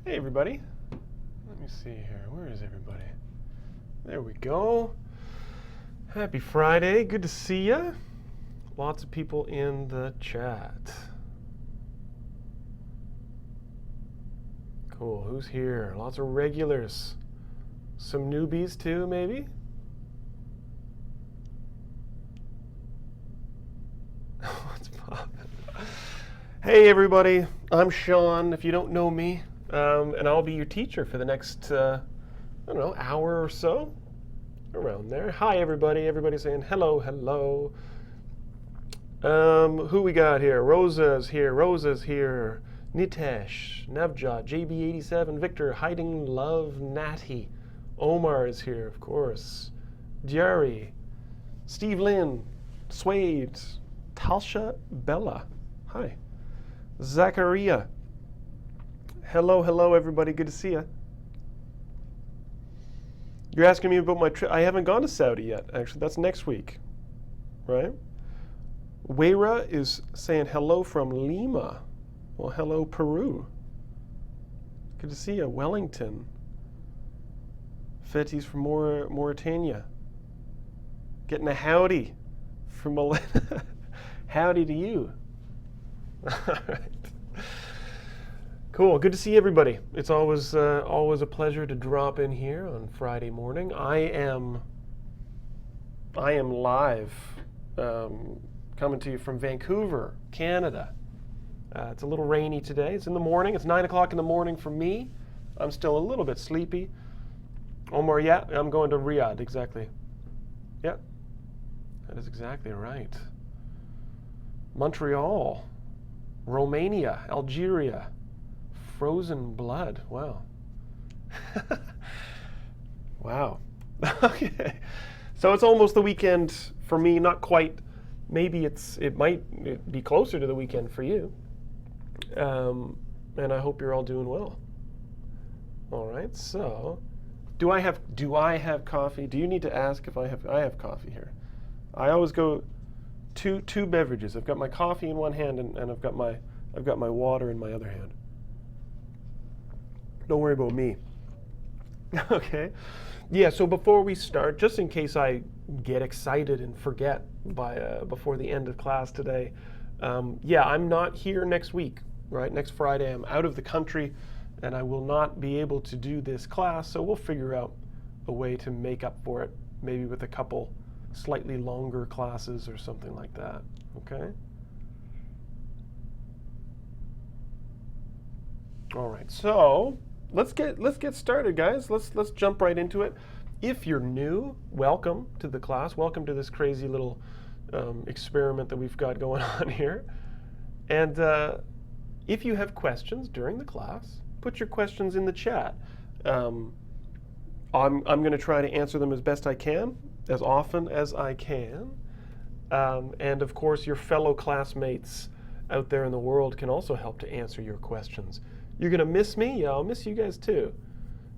Hey everybody. Let me see here. Where is everybody? There we go. Happy Friday. Good to see ya. Lots of people in the chat. Cool. Who's here? Lots of regulars. Some newbies too, maybe? What's poppin'? Hey everybody. I'm Shaun, if you don't know me. And I'll be your teacher for the next, I don't know, hour or so. Around there. Hi everybody. Everybody's saying hello, hello. Who we got here? Rosa's here. Nitesh, Navjot, JB87, Victor, Hiding Love, Natty. Omar is here, of course. Jerry, Steve Lynn, Swade, Talsha Bella. Hi. Zachariah. Hello, everybody. Good to see you. You're asking me about my trip. I haven't gone to Saudi yet, actually. That's next week, right? Weira is saying hello from Lima. Well, hello, Peru. Good to see you. Wellington. Fetty's from Mauritania. Getting a howdy from Melissa. Howdy to you. All right. Cool. Good to see everybody. It's always a pleasure to drop in here on Friday morning. I am live, coming to you from Vancouver, Canada. It's a little rainy today. It's in the morning. It's 9 o'clock in the morning for me. I'm still a little bit sleepy. Omar, yeah, I'm going to Riyadh, exactly. Yeah, that is exactly right. Montreal, Romania, Algeria, Frozen Blood. Wow. Wow. Okay. So it's almost the weekend for me, not quite. Maybe it might be closer to the weekend for you. And I hope you're all doing well. All right. So, do I have coffee? Do you need to ask if I have coffee here? I always go two beverages. I've got my coffee in one hand and I've got my water in my other hand. Don't worry about me. Okay. Yeah, so before we start, just in case I get excited and forget before the end of class today, yeah, I'm not here next week, right? Next Friday, I'm out of the country, and I will not be able to do this class, so we'll figure out a way to make up for it, maybe with a couple slightly longer classes or something like that, okay? All right, so let's get started, guys. Let's jump right into it. If you're new, welcome to the class. Welcome to this crazy little experiment that we've got going on here. And if you have questions during the class, put your questions in the chat. I'm going to try to answer them as best I can, as often as I can. And of course, your fellow classmates out there in the world can also help to answer your questions. You're going to miss me? Yeah, I'll miss you guys too.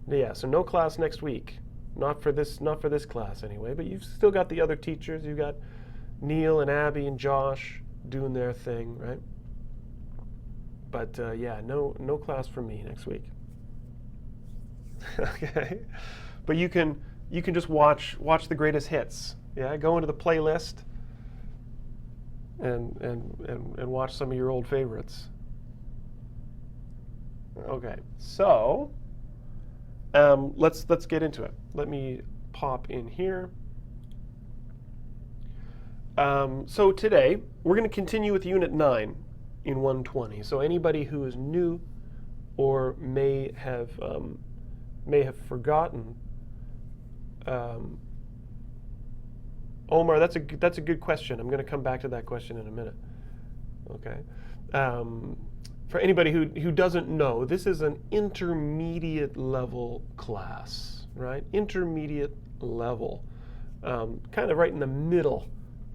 Yeah, so no class next week. Not for this class anyway, but you've still got the other teachers. You've got Neil and Abby and Josh doing their thing, right? But yeah, no class for me next week. Okay. But you can just watch the greatest hits. Yeah, go into the playlist and watch some of your old favorites. Okay, so let's get into it. Let me pop in here. So today we're going to continue with Unit 9 in 120. So anybody who is new or may have forgotten, Omar, that's a good question. I'm going to come back to that question in a minute. Okay. For anybody who doesn't know, this is an intermediate level class, right? Intermediate level, kind of right in the middle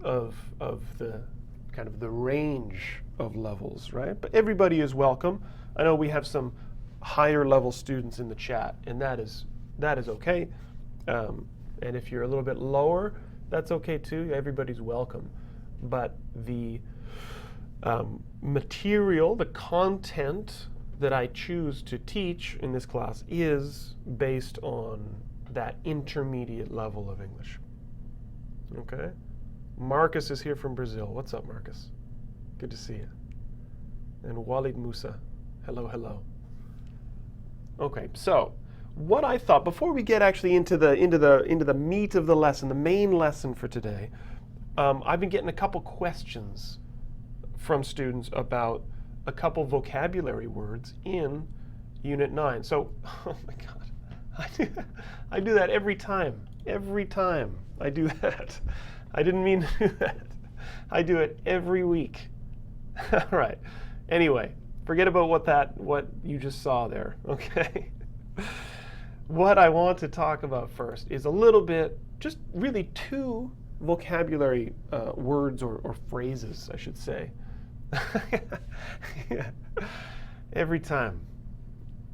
of the kind of the range of levels, right? But everybody is welcome. I know we have some higher level students in the chat, and that is okay. And if you're a little bit lower, that's okay too. Everybody's welcome. But the material, the content that I choose to teach in this class is based on that intermediate level of English. Okay? Marcus is here from Brazil. What's up, Marcus? Good to see you. And Walid Musa. Hello, hello. Okay, so what I thought before we get actually into the meat of the lesson, the main lesson for today, I've been getting a couple questions from students about a couple vocabulary words in Unit 9. So, oh my God, I do that every time. Every time I do that. I didn't mean to do that. I do it every week. All right. Anyway, forget about what you just saw there, okay? What I want to talk about first is a little bit, just really two vocabulary words or phrases, I should say. Yeah. Every time.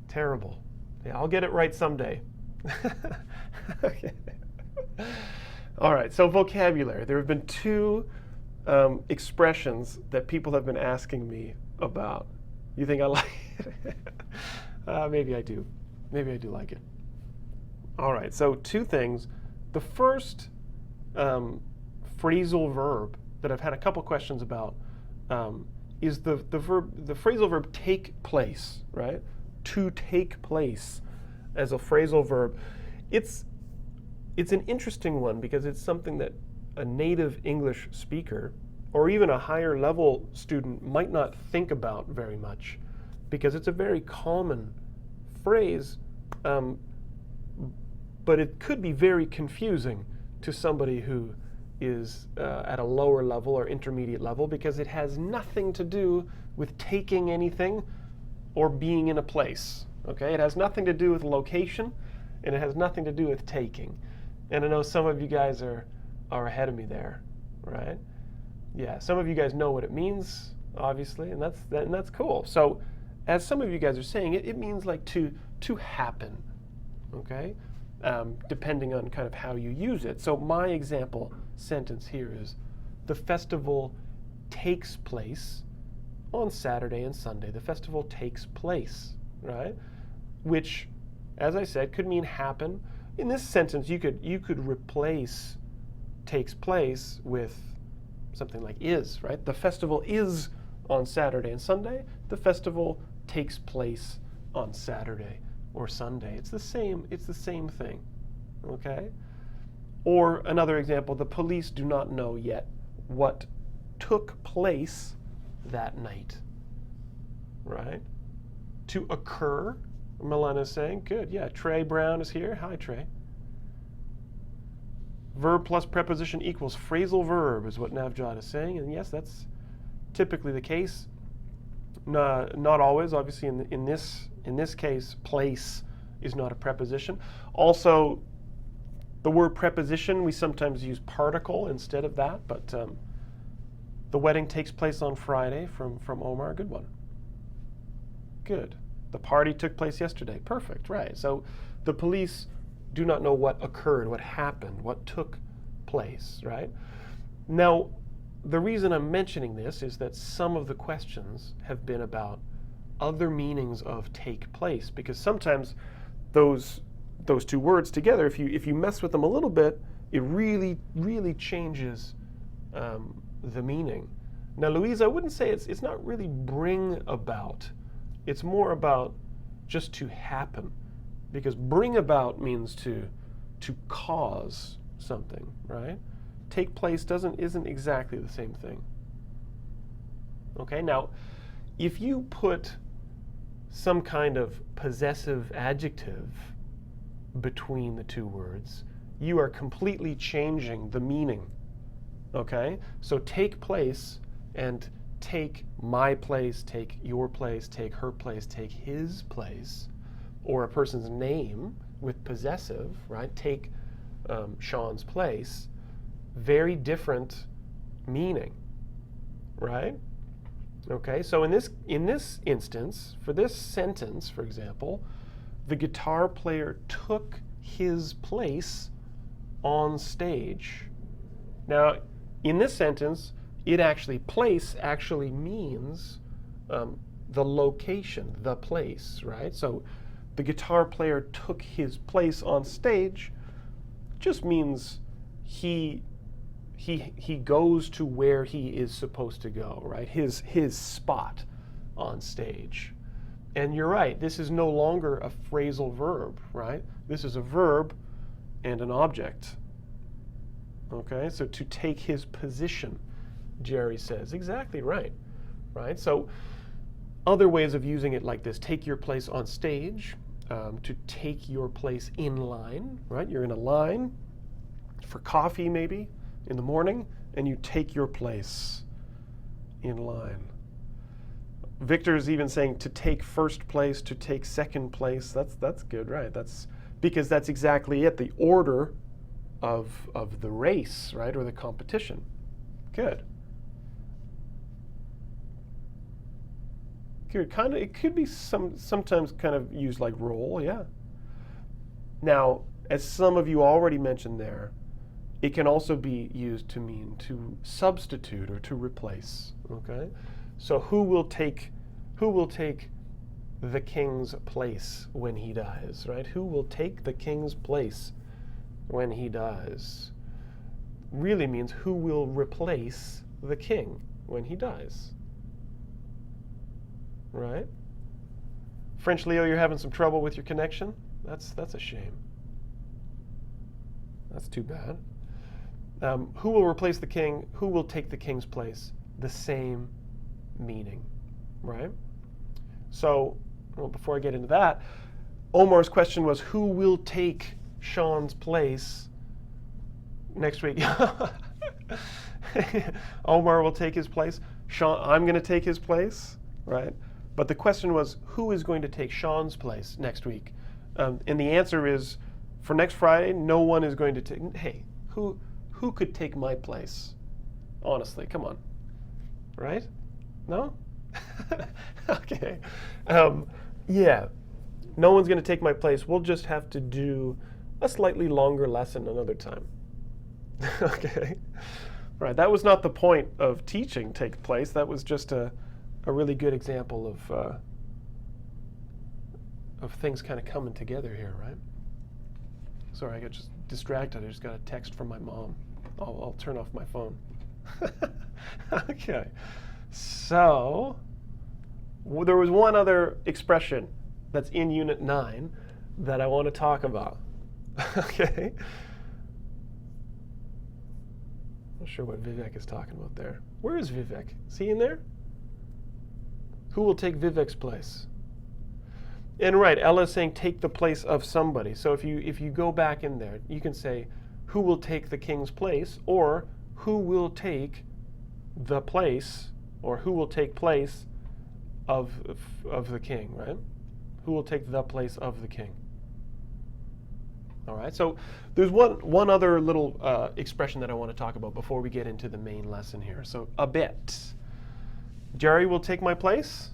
Terrible. Yeah, I'll get it right someday. Okay. All right, so vocabulary. There have been two expressions that people have been asking me about. You think I like it? Maybe I do. Maybe I do like it. All right, so two things. The first phrasal verb that I've had a couple questions about is the phrasal verb take place, right? To take place as a phrasal verb. It's an interesting one because it's something that a native English speaker or even a higher level student might not think about very much because it's a very common phrase, but it could be very confusing to somebody who is at a lower level or intermediate level because it has nothing to do with taking anything or being in a place. Okay, it has nothing to do with location, and it has nothing to do with taking. And I know some of you guys are ahead of me there, right? Yeah, some of you guys know what it means, obviously, and that's cool. So, as some of you guys are saying, it means like to happen, okay? Depending on kind of how you use it. So my example sentence here is, the festival takes place on Saturday and Sunday. The festival takes place, right? Which, as I said, could mean happen. In this sentence, you could replace takes place with something like is, right? The festival is on Saturday and Sunday. The festival takes place on Saturday or Sunday. It's the same thing, okay? Or another example, the police do not know yet what took place that night, right? To occur, Milana's saying, good, yeah, Trey Brown is here. Hi, Trey. Verb plus preposition equals phrasal verb is what Navjot is saying, and yes, that's typically the case. Not always, obviously. In this case, place is not a preposition. Also, the word preposition, we sometimes use particle instead of that, but the wedding takes place on Friday from Omar. Good one. Good. The party took place yesterday. Perfect, right. So the police do not know what occurred, what happened, what took place, right? Now, the reason I'm mentioning this is that some of the questions have been about other meanings of take place, because sometimes those two words together, if you mess with them a little bit, it really, really changes the meaning. Now, Louise, I wouldn't say it's not really bring about. It's more about just to happen, because bring about means to cause something, right? Take place isn't exactly the same thing. Okay, now, if you put some kind of possessive adjective between the two words, you are completely changing the meaning. Okay, so take place and take my place, take your place, take her place, take his place, or a person's name with possessive, right? Take Shaun's place. Very different meaning, right? Okay, so in this instance, for this sentence, for example, the guitar player took his place on stage. Now, in this sentence, place actually means the location, the place, right? So the guitar player took his place on stage just means he goes to where he is supposed to go, right? His spot on stage. And you're right, this is no longer a phrasal verb, right? This is a verb and an object. Okay, so to take his position, Jerry says. Exactly right, right? So other ways of using it like this: take your place on stage, to take your place in line, right? You're in a line for coffee maybe in the morning, and you take your place in line. Victor is even saying to take first place, to take second place. That's good, right? That's because that's exactly it, the order of the race, right, or the competition. Good. Good. Kind of. It could be sometimes kind of used like role, yeah. Now, as some of you already mentioned there, it can also be used to mean to substitute or to replace. Okay. So who will take the king's place when he dies, right? Who will take the king's place when he dies? Really means who will replace the king when he dies. Right? French Leo, you're having some trouble with your connection? That's a shame. That's too bad. Who will replace the king? Who will take the king's place? The same meaning, right? So, well, before I get into that, Omar's question was, who will take Shaun's place next week? Omar will take his place. Shaun, I'm going to take his place, right? But the question was, who is going to take Shaun's place next week? And the answer is, for next Friday, no one is going to take. Hey, who could take my place? Honestly, come on, right? No? Okay. Yeah, no one's going to take my place. We'll just have to do a slightly longer lesson another time. Okay. Right. That was not the point of teaching take place. That was just a really good example of things kind of coming together here, right? Sorry, I got just distracted. I just got a text from my mom. I'll turn off my phone. Okay. So there was one other expression that's in Unit 9 that I want to talk about. Okay. Not sure what Vivek is talking about there. Where is Vivek? Is he in there? Who will take Vivek's place? And right, Ella is saying take the place of somebody. So if you go back in there, you can say who will take the king's place, or who will take the place, or who will take place of the king, right? Who will take the place of the king? All right, so there's one other little expression that I want to talk about before we get into the main lesson here. So a bit. Jerry will take my place.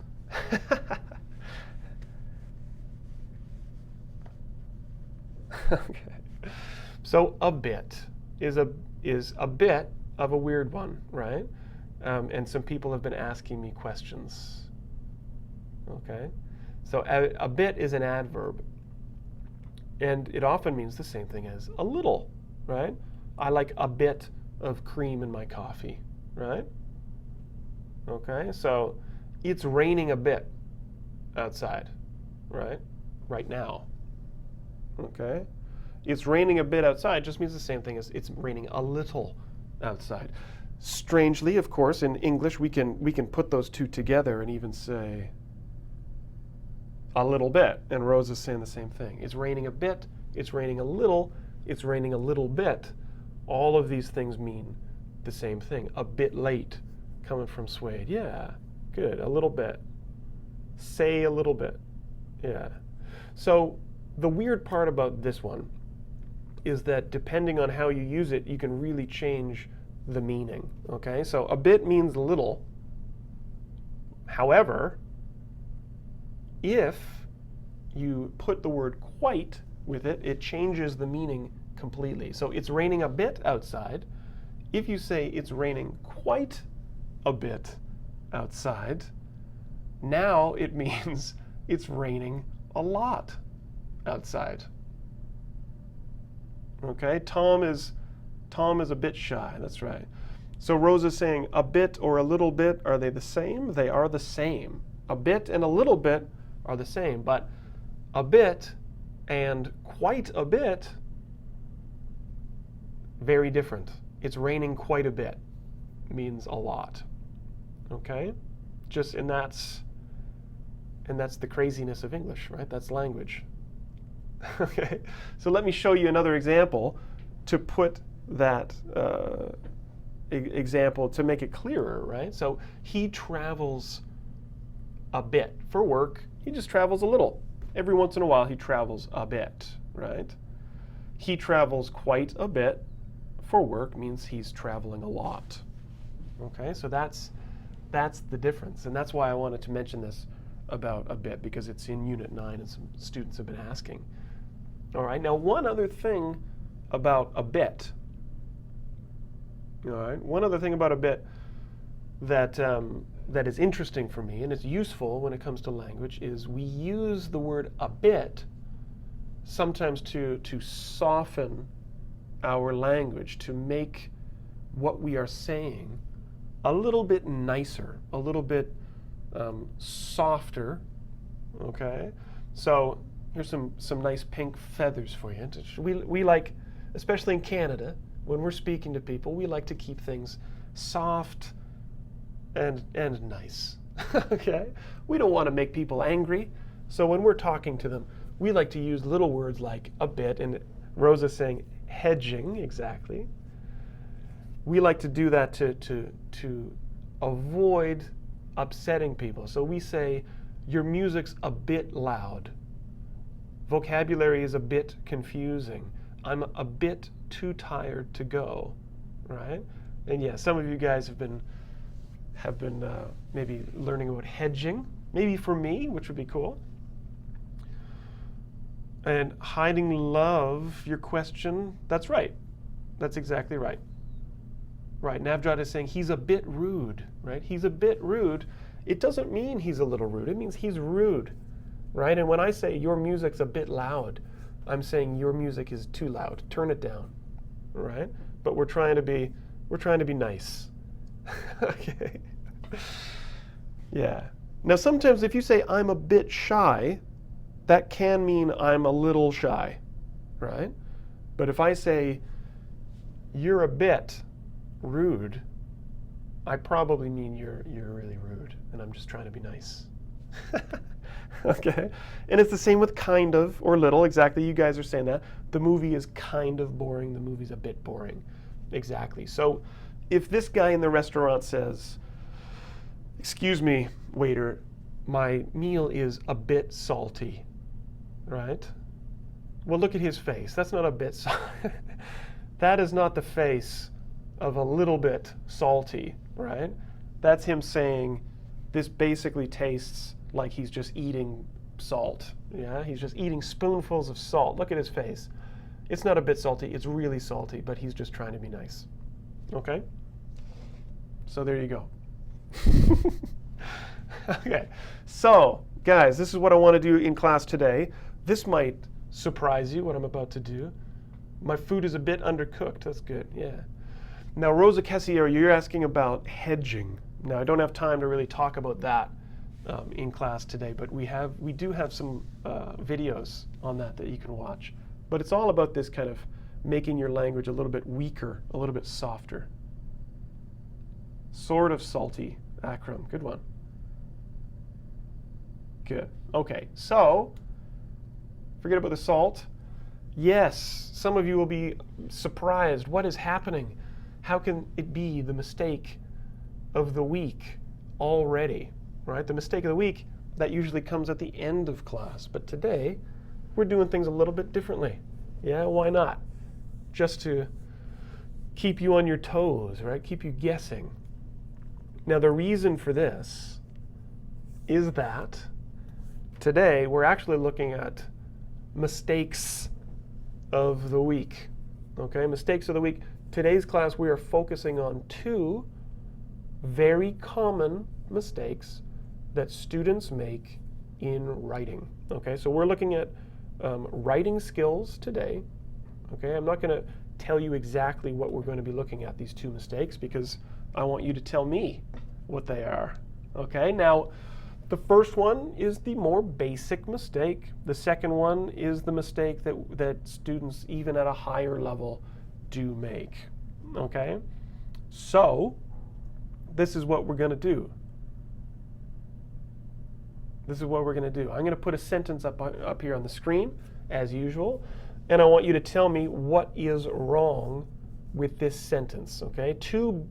Okay. So a bit is a bit of a weird one, right? And some people have been asking me questions. Okay. So a bit is an adverb. And it often means the same thing as a little, right? I like a bit of cream in my coffee, right? Okay, so it's raining a bit outside, right? Right now. Okay? It's raining a bit outside just means the same thing as it's raining a little outside. Strangely, of course, in English we can put those two together and even say a little bit, and Rose is saying the same thing. It's raining a bit, it's raining a little, it's raining a little bit. All of these things mean the same thing. A bit late, coming from Suede. Yeah, good, a little bit. Say a little bit. Yeah. So the weird part about this one is that depending on how you use it, you can really change the meaning, okay? So a bit means little. However, if you put the word quite with it, it changes the meaning completely. So it's raining a bit outside. If you say it's raining quite a bit outside, Now it means it's raining a lot outside. Okay, Tom is a bit shy, that's right. So Rosa's saying a bit or a little bit, are they the same? They are the same. A bit and a little bit are the same, but a bit and quite a bit, very different. It's raining quite a bit means a lot. Okay? And that's the craziness of English, right? That's language. Okay, so let me show you another example to put that example to make it clearer, right? So he travels a bit for work. He just travels a little. Every once in a while he travels a bit, right? He travels quite a bit for work means he's traveling a lot. Okay, so that's the difference, and that's why I wanted to mention this about a bit, because it's in Unit 9 and some students have been asking. All right, now one other thing about a bit. All right, one other thing about a bit that is interesting for me and it's useful when it comes to language is we use the word a bit sometimes to soften our language, to make what we are saying a little bit nicer, a little bit softer. Okay, so here's some nice pink feathers for you. We like, especially in Canada, when we're speaking to people, we like to keep things soft and nice. Okay, we don't want to make people angry, so when we're talking to them, we like to use little words like a bit, and Rosa's saying hedging, exactly. We like to do that to avoid upsetting people. So we say, your music's a bit loud. Vocabulary is a bit confusing. I'm a bit too tired to go, right? And yeah, some of you guys have been maybe learning about hedging, maybe for me, which would be cool. And hiding love, your question, that's right. That's exactly right. Right, Navjot is saying he's a bit rude, right? He's a bit rude. It doesn't mean he's a little rude. It means he's rude, right? And when I say your music's a bit loud, I'm saying your music is too loud. Turn it down, right? But we're trying to be nice. Okay. Yeah. Now sometimes if you say I'm a bit shy, that can mean I'm a little shy, right? But if I say you're a bit rude, I probably mean you're really rude, and I'm just trying to be nice. Okay? And it's the same with kind of or little. Exactly, you guys are saying that. The movie is kind of boring. The movie's a bit boring. Exactly. So if this guy in the restaurant says, excuse me, waiter, my meal is a bit salty, right? Well, look at his face. That's not a bit salty. That is not the face of a little bit salty, right? That's him saying this basically tastes like he's just eating salt. Yeah, he's just eating spoonfuls of salt. Look at his face. It's not a bit salty, it's really salty, but he's just trying to be nice. Okay? So there you go. Okay, so guys, this is what I want to do in class today. This might surprise you, what I'm about to do. My food is a bit undercooked. That's good, yeah. Now, Rosa Kessier, you're asking about hedging. Now, I don't have time to really talk about that in class today, but we do have some videos on that you can watch. But it's all about this kind of making your language a little bit weaker, a little bit softer. Sort of salty, Akram. Good one. Good. Okay, so forget about the salt. Yes, some of you will be surprised. What is happening? How can it be the mistake of the week already, right? The mistake of the week, that usually comes at the end of class. But today, we're doing things a little bit differently. Yeah, why not? Just to keep you on your toes, right? Keep you guessing. Now, the reason for this is that today, we're actually looking at mistakes of the week. Okay, mistakes of the week. Today's class, we are focusing on two very common mistakes that students make in writing. Okay, so we're looking at writing skills today. Okay, I'm not going to tell you exactly what we're going to be looking at, these two mistakes, because I want you to tell me what they are. Okay, now the first one is the more basic mistake. The second one is the mistake that students even at a higher level do make. Okay, so this is what we're going to do. This is what we're going to do. I'm going to put a sentence up here on the screen, as usual, and I want you to tell me what is wrong with this sentence. Okay, two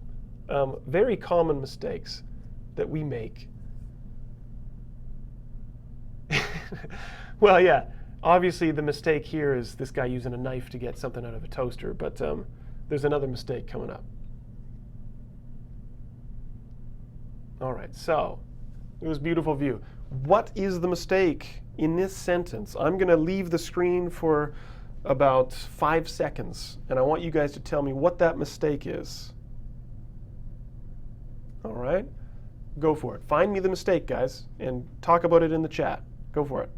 very common mistakes that we make. Well, yeah, obviously the mistake here is this guy using a knife to get something out of a toaster, but there's another mistake coming up. All right, so it was a beautiful view. What is the mistake in this sentence? I'm going to leave the screen for about 5 seconds, and I want you guys to tell me what that mistake is. All right, go for it. Find me the mistake, guys, and talk about it in the chat. Go for it.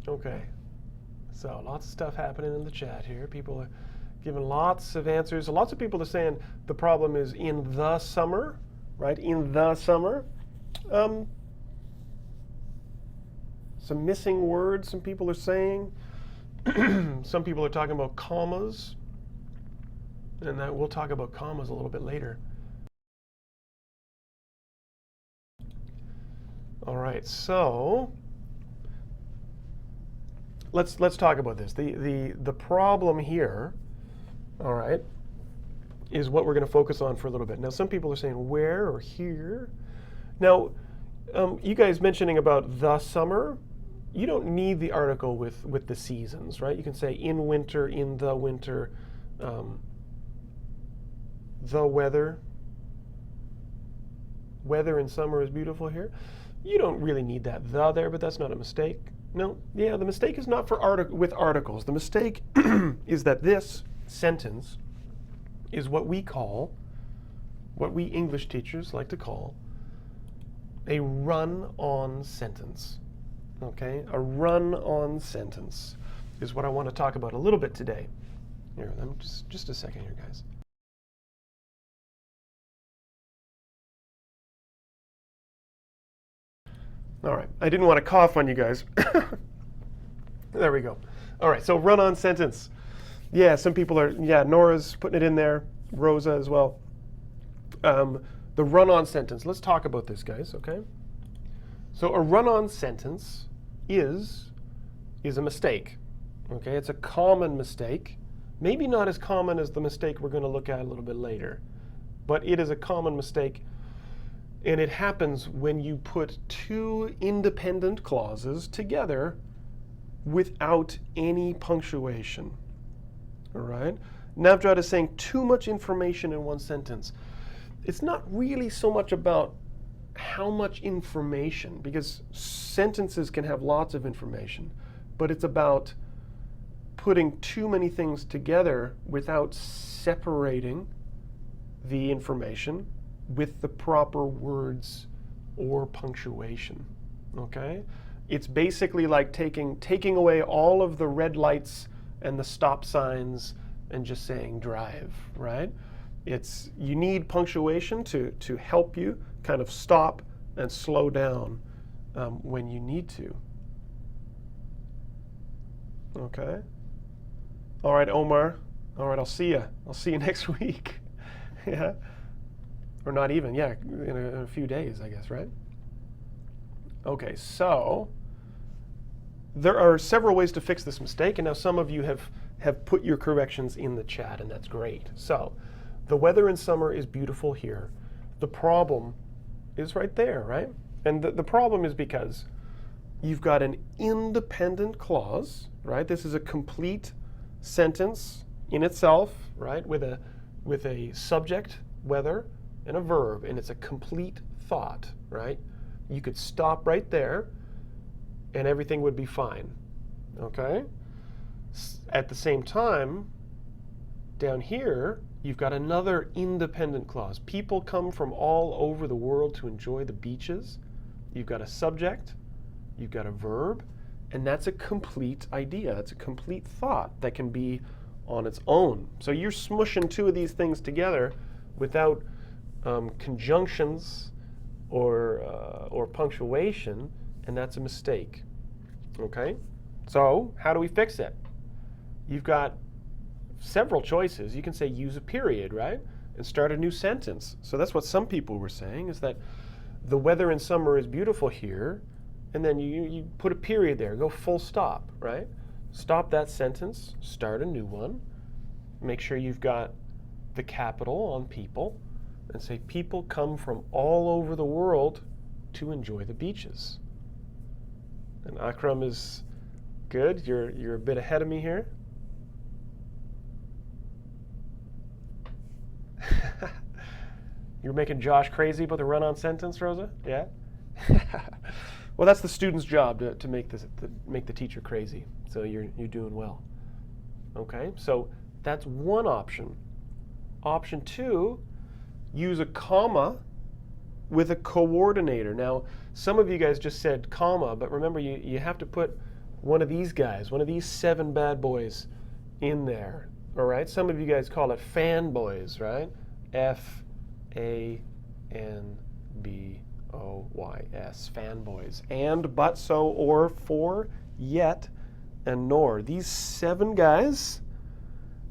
Okay, so lots of stuff happening in the chat here. People are giving lots of answers. Lots of people are saying the problem is in the summer, right? In the summer. Some missing words some people are saying. Some people are talking about commas, and we'll talk about commas a little bit later. All right, so let's talk about this. The problem here, all right, is what we're going to focus on for a little bit. Now, some people are saying where or here. Now, you guys mentioning about the summer, you don't need the article with the seasons, right? You can say in winter, in the winter, the weather. Weather in summer is beautiful here. You don't really need that the there, but that's not a mistake. No, yeah, the mistake is not for with articles. The mistake is that this sentence is what we English teachers like to call, a run-on sentence. Okay, a run-on sentence is what I want to talk about a little bit today. Here, just a second here, guys. All right, I didn't want to cough on you guys. There we go. All right, so run-on sentence. Yeah, some people are, Nora's putting it in there, Rosa as well. The run-on sentence, let's talk about this, guys, okay? So a run-on sentence is a mistake, okay? It's a common mistake. Maybe not as common as the mistake we're going to look at a little bit later, but it is a common mistake. And it happens when you put two independent clauses together without any punctuation. All right? Navjot is saying too much information in one sentence. It's not really so much about how much information, because sentences can have lots of information, but it's about putting too many things together without separating the information with the proper words or punctuation. Okay? It's basically like taking away all of the red lights and the stop signs and just saying drive, right? You need punctuation to help you kind of stop and slow down when you need to. Okay? All right, Omar. All right, I'll see you. I'll see you next week. Yeah? Or not even, yeah, in a few days, I guess, right? Okay, so there are several ways to fix this mistake, and now some of you have put your corrections in the chat, and that's great. So, the weather in summer is beautiful here. The problem is right there, right? And the problem is because you've got an independent clause, right? This is a complete sentence in itself, right? With a subject, weather, and a verb, and it's a complete thought, right? You could stop right there, and everything would be fine, okay? At the same time, down here, you've got another independent clause. People come from all over the world to enjoy the beaches. You've got a subject, you've got a verb, and that's a complete idea. It's a complete thought that can be on its own. So you're smushing two of these things together without conjunctions or punctuation, and that's a mistake. Okay? So how do we fix it? You've got several choices. You can say use a period, right? And start a new sentence. So that's what some people were saying, is that the weather in summer is beautiful here, and then you put a period there, go full stop, right? Stop that sentence, start a new one, make sure you've got the capital on people, and say people come from all over the world to enjoy the beaches. And Akram is good. You're a bit ahead of me here. You're making Josh crazy about the run-on sentence, Rosa? Yeah? Well, that's the student's job to make the teacher crazy. So you're doing well. Okay, so that's one option. Option two, use a comma with a coordinator. Now, some of you guys just said comma, but remember you have to put one of these guys, one of these 7 bad boys in there. All right, some of you guys call it fanboys, right? F-A-N-B-O-Y-S, fanboys. And, but, so, or, for, yet, and nor. These 7 guys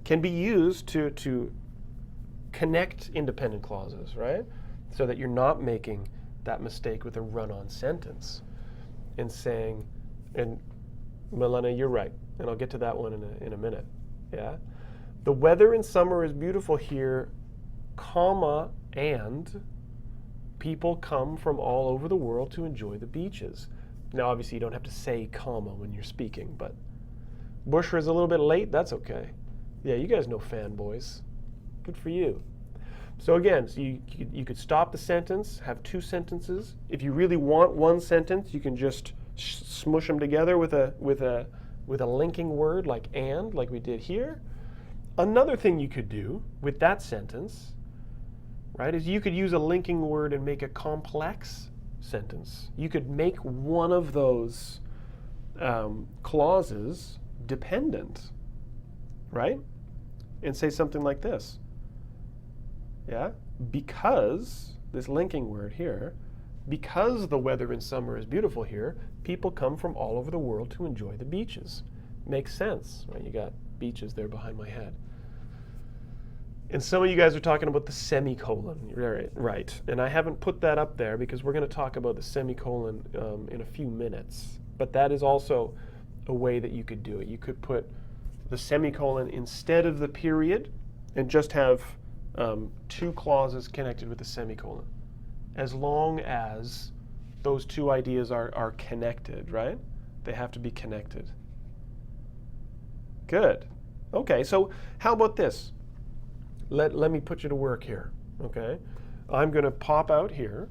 can be used to connect independent clauses, right? So that you're not making that mistake with a run-on sentence and saying, and Milena, you're right, and I'll get to that one in a minute, yeah? The weather in summer is beautiful here, comma, and people come from all over the world to enjoy the beaches. Now, obviously, you don't have to say comma when you're speaking, but Bushra's a little bit late, that's okay. Yeah, you guys know fanboys. Good for you. So again, so you could stop the sentence, have 2 sentences. If you really want one sentence, you can just smush them together with a linking word like and, like we did here. Another thing you could do with that sentence, right, is you could use a linking word and make a complex sentence. You could make one of those clauses dependent, right? And say something like this. Yeah, because, this linking word here, because the weather in summer is beautiful here, people come from all over the world to enjoy the beaches. Makes sense, right? You got beaches there behind my head. And some of you guys are talking about the semicolon, right? And I haven't put that up there because we're going to talk about the semicolon in a few minutes. But that is also a way that you could do it. You could put the semicolon instead of the period and just have 2 clauses connected with a semicolon, as long as those 2 ideas are connected, right? They have to be connected. Good. Okay, so how about this? Let me put you to work here, okay? I'm going to pop out here,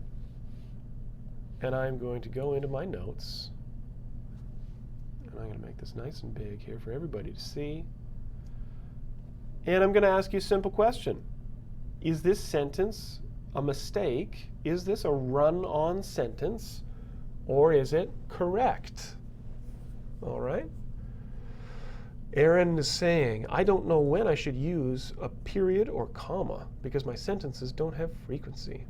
and I'm going to go into my notes, And I'm going to make this nice and big here for everybody to see. And I'm going to ask you a simple question. Is this sentence a mistake? Is this a run-on sentence? Or is it correct? All right. Aaron is saying, I don't know when I should use a period or comma because my sentences don't have frequency.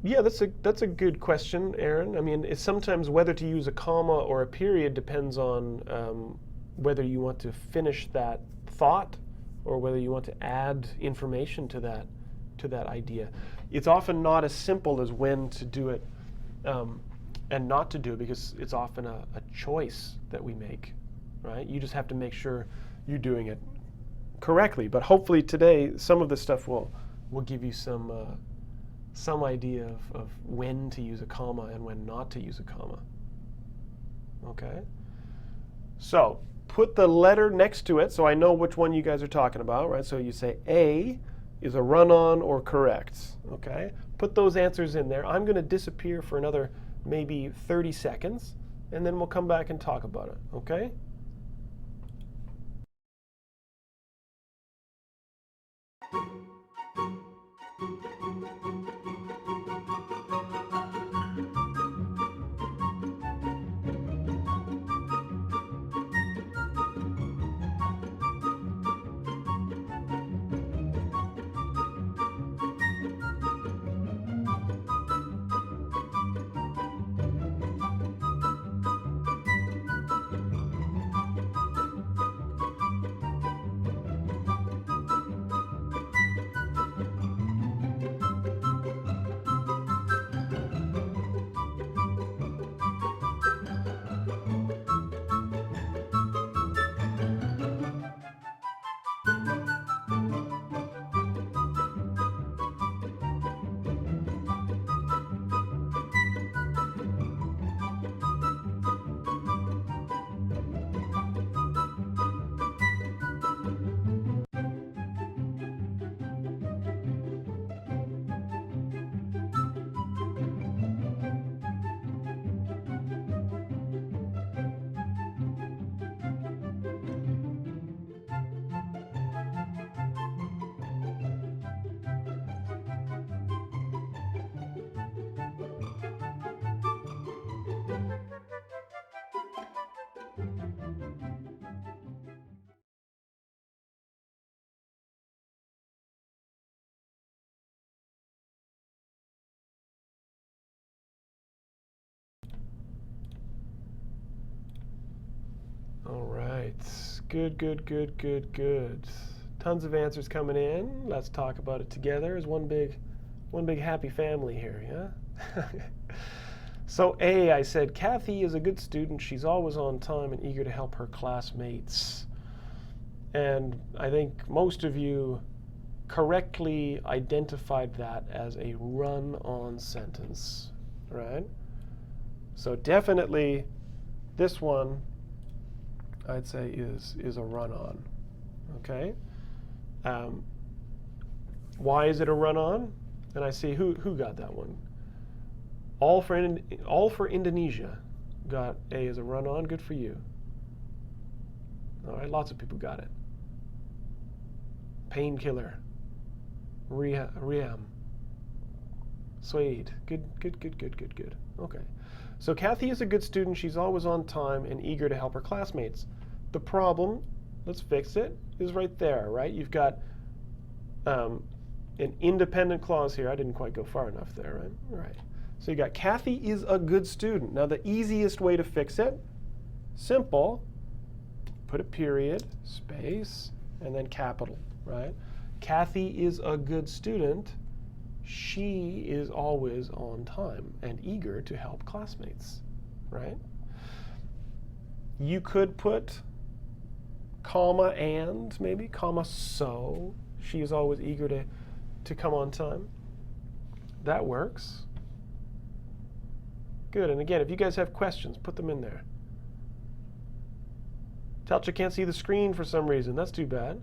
Yeah, that's a good question, Aaron. I mean, it's sometimes whether to use a comma or a period depends on whether you want to finish that thought or whether you want to add information to that idea. It's often not as simple as when to do it and not to do it, because it's often a choice that we make, right? You just have to make sure you're doing it correctly. But hopefully today, some of this stuff will give you some idea of when to use a comma and when not to use a comma. Okay? So put the letter next to it so I know which one you guys are talking about, right? So you say A is a run-on or correct, okay? Put those answers in there. I'm going to disappear for another maybe 30 seconds, and then we'll come back and talk about it, okay? All right, good, good, good, good, good. Tons of answers coming in. Let's talk about it together as one big happy family here, yeah? So A, I said, Kathy is a good student. She's always on time and eager to help her classmates. And I think most of you correctly identified that as a run-on sentence, right? So definitely this one, I'd say is a run-on, okay? Why is it a run-on? And I see who got that one. All for Indonesia got A as a run-on. Good for you. All right, lots of people got it. Painkiller. Riam. Suede. Good, good, good, good, good, good. Okay. So Kathy is a good student. She's always on time and eager to help her classmates. The problem, let's fix it, is right there, right? You've got an independent clause here. I didn't quite go far enough there, right? All right. So you got Kathy is a good student. Now the easiest way to fix it, simple, put a period, space, and then capital, right? Kathy is a good student. She is always on time and eager to help classmates, right? You could put comma and, maybe, comma so. She is always eager to come on time. That works. Good, and again, if you guys have questions, put them in there. Telcha can't see the screen for some reason. That's too bad.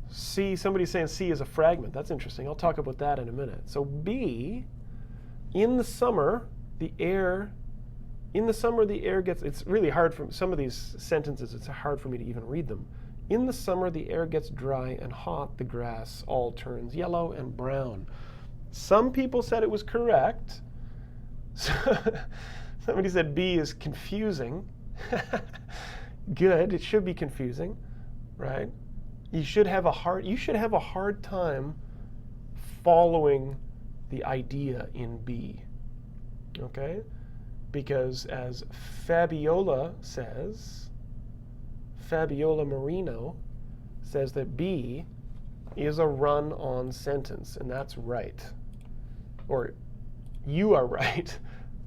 C, somebody's saying C is a fragment. That's interesting. I'll talk about that in a minute. So B, In the summer, the air gets, it's really hard for some of these sentences, it's hard for me to even read them. In the summer, the air gets dry and hot, the grass all turns yellow and brown. Some people said it was correct. Somebody said B is confusing. Good, it should be confusing, right? You should have a hard time following the idea in B, okay? Because as Fabiola Marino says that B is a run-on sentence, and that's right. Or you are right.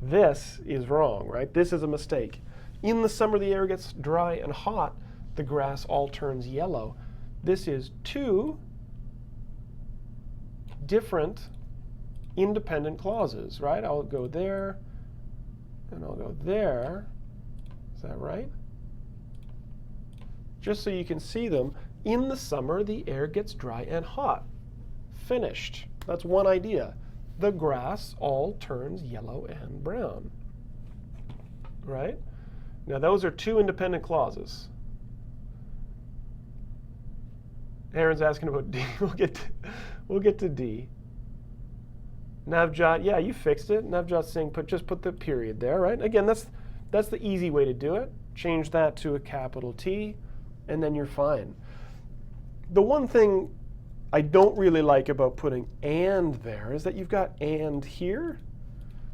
This is wrong, right? This is a mistake. In the summer, the air gets dry and hot, the grass all turns yellow. This is two different independent clauses, right? I'll go there, and I'll go there. Is that right? Just so you can see them. In the summer, the air gets dry and hot. Finished. That's one idea. The grass all turns yellow and brown. Right? Now, those are two independent clauses. Aaron's asking about D. We'll get to D. Navjot, yeah, you fixed it. Navjot's saying just put the period there, right? Again, that's the easy way to do it. Change that to a capital T, and then you're fine. The one thing I don't really like about putting and there is that you've got and here.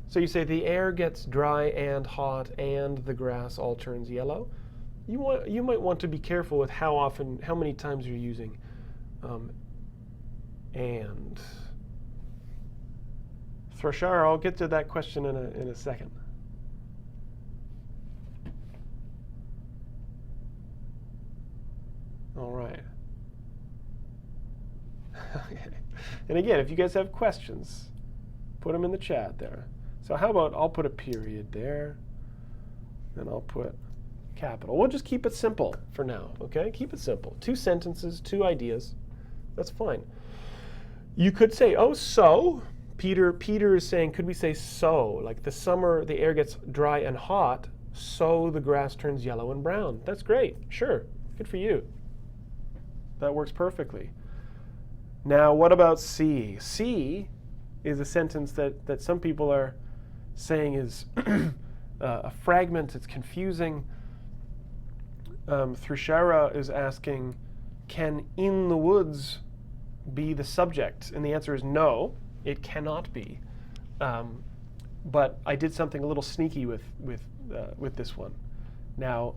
So you say the air gets dry and hot and the grass all turns yellow. You might want to be careful with how many times you're using and. Thrashar, I'll get to that question in a second. All right. Okay. And again, if you guys have questions, put them in the chat there. So how about I'll put a period there, and I'll put capital. We'll just keep it simple for now, okay? Keep it simple. 2 sentences, 2 ideas. That's fine. You could say, oh, so, Peter is saying, could we say so? Like the summer, the air gets dry and hot, so the grass turns yellow and brown. That's great. Sure. Good for you. That works perfectly. Now, what about C? C is a sentence that some people are saying is a fragment. It's confusing. Thrishara is asking, can in the woods be the subject? And the answer is no, it cannot be. But I did something a little sneaky with this one. Now,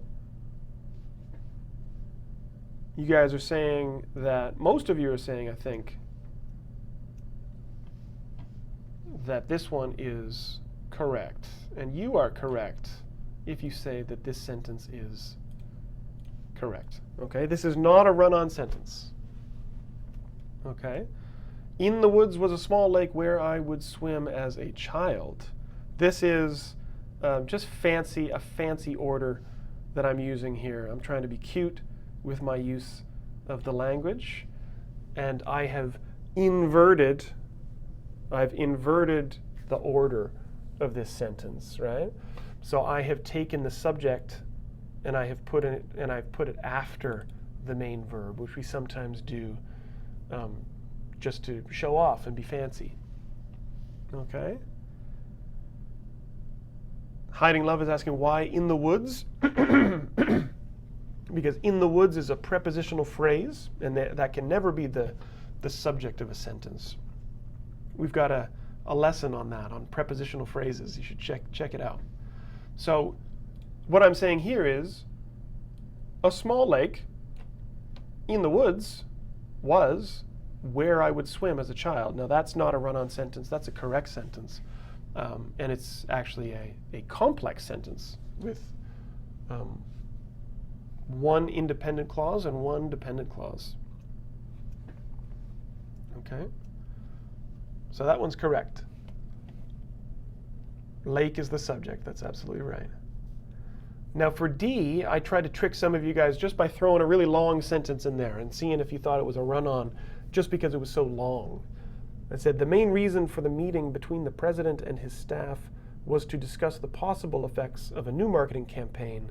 you guys are saying that, most of you are saying, I think, that this one is correct. And you are correct if you say that this sentence is correct. Okay, this is not a run-on sentence. Okay, in the woods was a small lake where I would swim as a child. This is just a fancy order that I'm using here. I'm trying to be cute with my use of the language, and I've inverted the order of this sentence, right? So I have taken the subject and I've put it after the main verb, which we sometimes do just to show off and be fancy. Okay? Hiding Love is asking why in the woods? Because in the woods is a prepositional phrase, and that can never be the subject of a sentence. We've got a lesson on that, on prepositional phrases. You should check it out. So what I'm saying here is a small lake in the woods was where I would swim as a child. Now that's not a run-on sentence, that's a correct sentence. And it's actually a complex sentence with one independent clause and one dependent clause. Okay? So that one's correct. Lake is the subject, that's absolutely right. Now for D, I tried to trick some of you guys just by throwing a really long sentence in there and seeing if you thought it was a run-on just because it was so long. It said the main reason for the meeting between the president and his staff was to discuss the possible effects of a new marketing campaign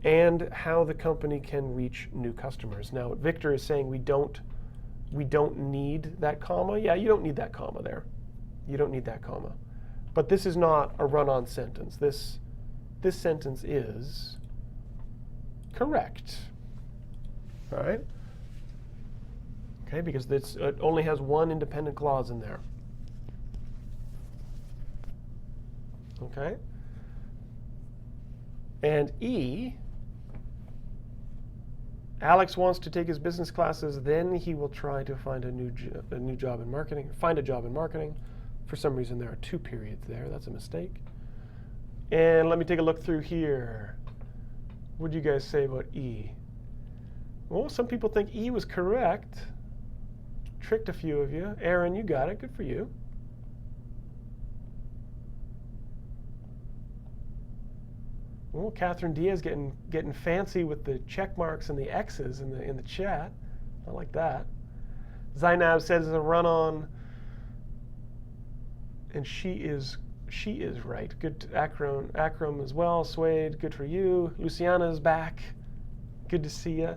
and how the company can reach new customers. Now, Victor is saying we don't need that comma. Yeah, you don't need that comma there. You don't need that comma. But this is not a run-on sentence. This sentence is correct. All right? Okay, because it only has one independent clause in there. Okay? And E, Alex wants to take his business classes, then he will try to find a new job in marketing, find a job in marketing. For some reason, there are two periods there. That's a mistake. And let me take a look through here. What do you guys say about E? Well, some people think E was correct. Tricked a few of you. Aaron, you got it. Good for you. Well, Catherine Diaz getting fancy with the check marks and the X's in the chat. I like that. Zainab says it's a run-on, and she is right. Good Akram as well. Suede, good for you. Luciana's back. Good to see you.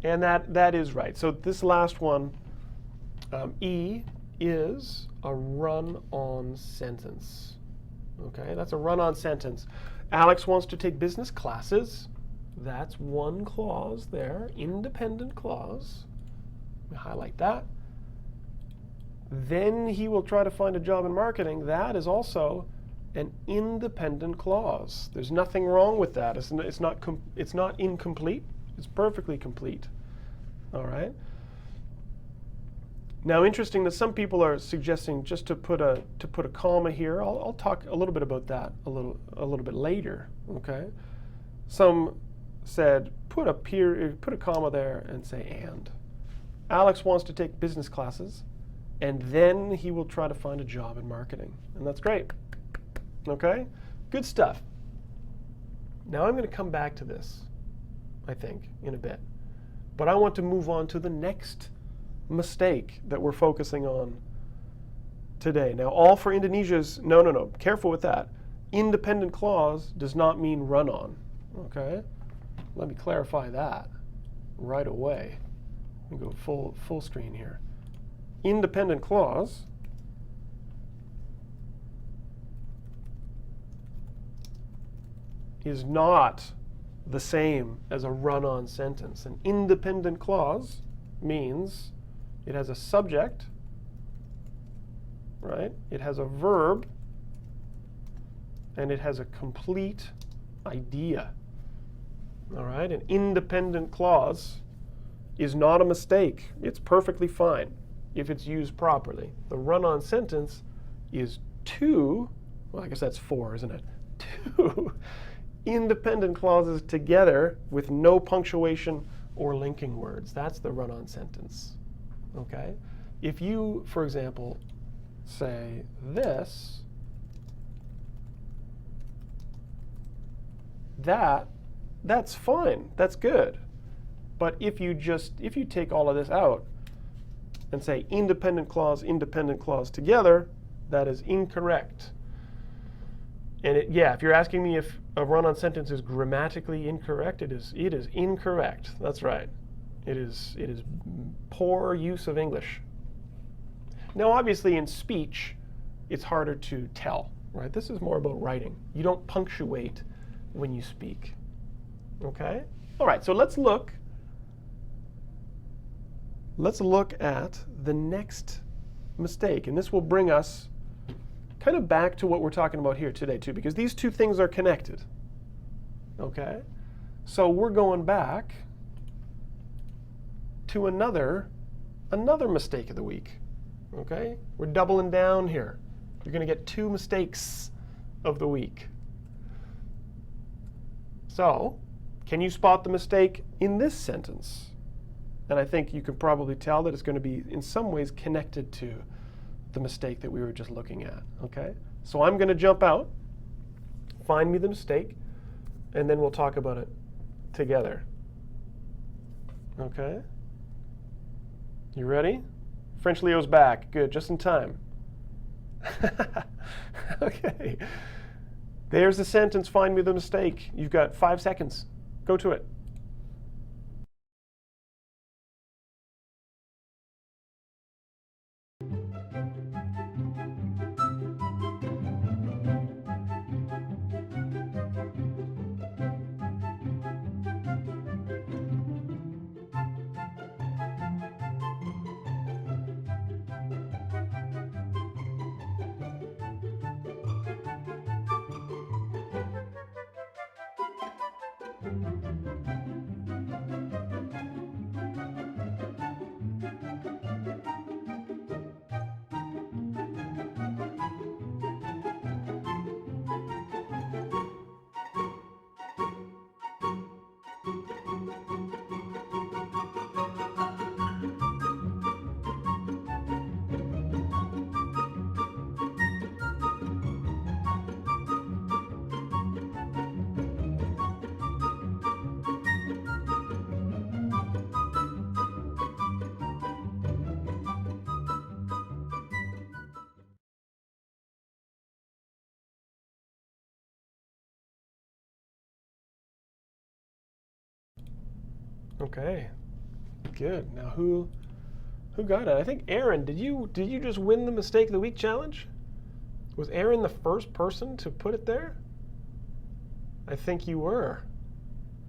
And that is right. So this last one, E, is a run-on sentence. Okay, that's a run-on sentence. Alex wants to take business classes. That's one clause there, independent clause. We highlight that. Then he will try to find a job in marketing. That is also an independent clause. There's nothing wrong with that. It's not incomplete. It's perfectly complete. All right. Now, interesting that some people are suggesting just to put a comma here. I'll talk a little bit about that a little bit later. Okay. Some said put a comma there and say and. Alex wants to take business classes, and then he will try to find a job in marketing, and that's great. Okay, good stuff. Now I'm going to come back to this, I think, in a bit, but I want to move on to the next mistake that we're focusing on today. Now, all for Indonesia's, no, careful with that. Independent clause does not mean run-on, okay? Let me clarify that right away. Let me go full screen here. Independent clause is not the same as a run-on sentence. An independent clause means it has a subject, right? It has a verb, and it has a complete idea. All right? An independent clause is not a mistake. It's perfectly fine if it's used properly. The run-on sentence is two, well, I guess that's four, isn't it? Two independent clauses together with no punctuation or linking words. That's the run-on sentence. Okay? If you, for example, say this, that's fine. That's good. But if you take all of this out and say independent clause together, that is incorrect. And if you're asking me if a run-on sentence is grammatically incorrect, it is incorrect. That's right. It is poor use of English. Now, obviously, in speech, it's harder to tell, right? This is more about writing. You don't punctuate when you speak. Okay? All right, so let's look at the next mistake, and this will bring us kind of back to what we're talking about here today too, because these two things are connected. Okay? So we're going back to another mistake of the week. Okay? We're doubling down here. You're going to get two mistakes of the week. So, can you spot the mistake in this sentence? And I think you can probably tell that it's going to be in some ways connected to the mistake that we were just looking at. Okay? So I'm going to jump out, find me the mistake, and then we'll talk about it together. Okay? You ready? French Leo's back. Good, just in time. Okay. There's the sentence, find me the mistake. You've got 5 seconds. Go to it. Okay, good. Now who got it? I think Aaron. Did you just win the Mistake of the Week challenge? Was Aaron the first person to put it there? I think you were.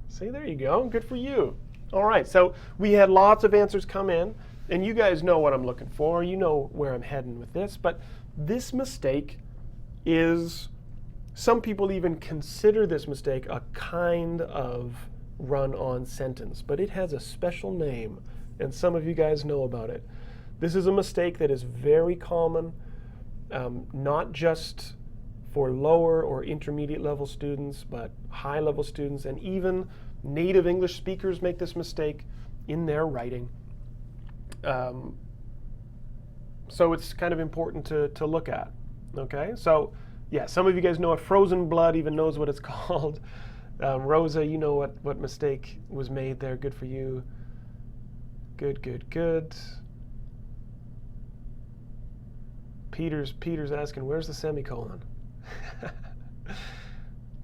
See, there you go. Good for you. All right, so we had lots of answers come in, and you guys know what I'm looking for. You know where I'm heading with this, but this mistake is, some people even consider this mistake a kind of run-on sentence, but it has a special name, and some of you guys know about it. This is a mistake that is very common, not just for lower or intermediate level students, but high level students, and even native English speakers make this mistake in their writing. So it's kind of important to look at. Okay, so yeah, some of you guys know it. Frozen Blood even knows what it's called. Rosa, you know what mistake was made there. Good for you. Good, good, good. Peter's asking, where's the semicolon?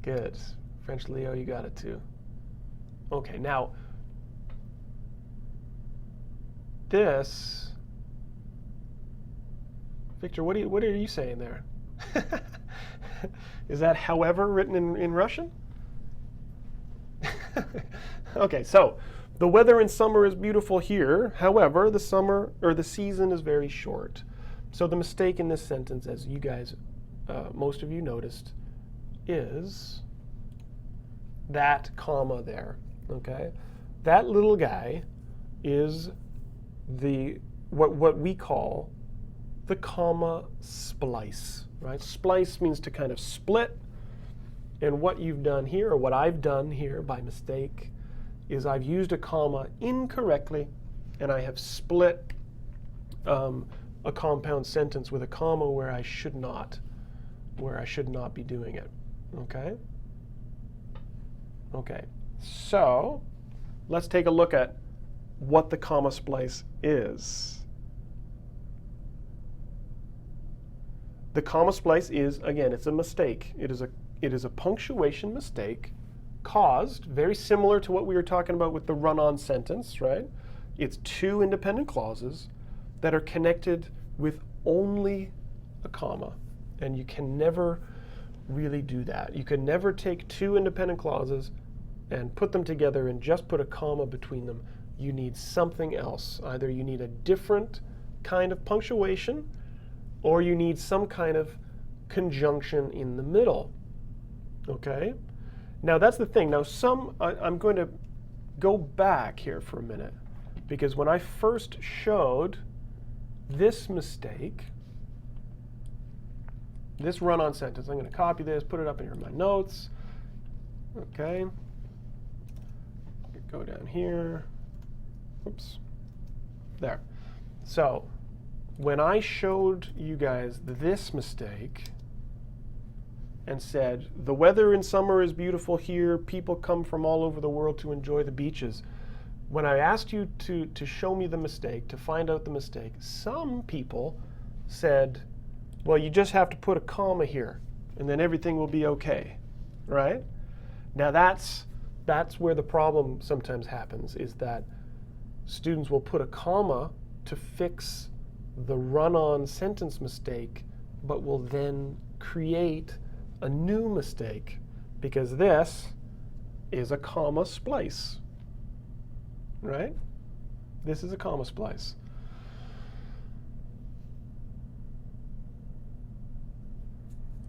Good. French Leo, you got it too. Okay, now this, Victor, what are you saying there? Is that however written in Russian? Okay, so the weather in summer is beautiful here. However, the summer or the season is very short. So the mistake in this sentence, as you guys, most of you noticed, is that comma there. Okay, that little guy is the what we call the comma splice. Right? Splice means to kind of split. And what you've done here, or what I've done here by mistake, is I've used a comma incorrectly, and I have split a compound sentence with a comma where I should not be doing it. Okay? Okay. So let's take a look at what the comma splice is. The comma splice is, again, it's a mistake. It is a punctuation mistake caused, very similar to what we were talking about with the run-on sentence, right? It's two independent clauses that are connected with only a comma. And you can never really do that. You can never take two independent clauses and put them together and just put a comma between them. You need something else. Either you need a different kind of punctuation, or you need some kind of conjunction in the middle. Okay? Now that's the thing. Now I'm going to go back here for a minute, because when I first showed this mistake, this run-on sentence, I'm going to copy this, put it up here in my notes. Okay. Go down here. Oops. There. So when I showed you guys this mistake and said, the weather in summer is beautiful here, people come from all over the world to enjoy the beaches, when I asked you to show me the mistake, to find out the mistake, some people said, well, you just have to put a comma here, and then everything will be okay, right? Now that's where the problem sometimes happens, is that students will put a comma to fix the run-on sentence mistake, but will then create a new mistake, because this is a comma splice, right? This is a comma splice.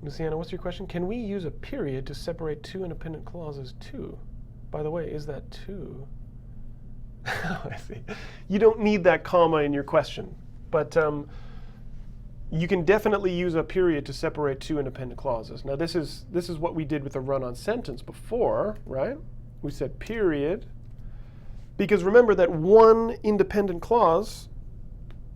Luciana, what's your question? Can we use a period to separate two independent clauses too? By the way, is that two? I see. You don't need that comma in your question, but you can definitely use a period to separate two independent clauses. Now this is what we did with the run-on sentence before, right? We said period, because remember that one independent clause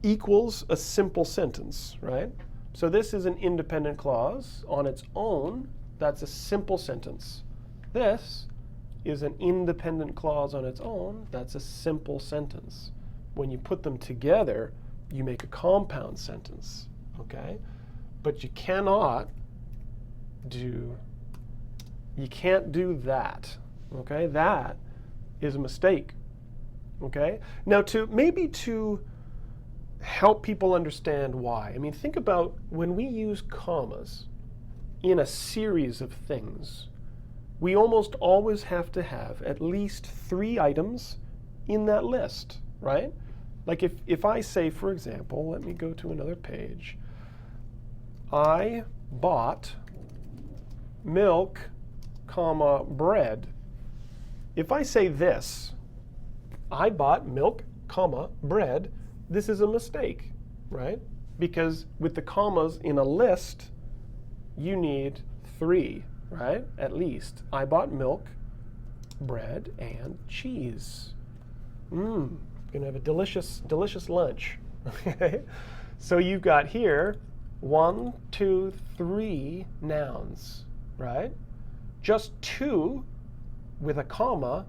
equals a simple sentence, right? So this is an independent clause on its own. That's a simple sentence. This is an independent clause on its own. That's a simple sentence. When you put them together, you make a compound sentence, okay? But you can't do that, okay? That is a mistake, okay? Now to help people understand why. I mean, think about when we use commas in a series of things, we almost always have to have at least 3 items in that list, right? Like if I say, for example, let me go to another page, I bought milk, comma, bread. If I say this, I bought milk, comma, bread, this is a mistake, right? Because with the commas in a list, you need 3, right? At least. I bought milk, bread, and cheese. Gonna have a delicious, delicious lunch. Okay? So you've got here 1, 2, 3 nouns, right? Just 2 with a comma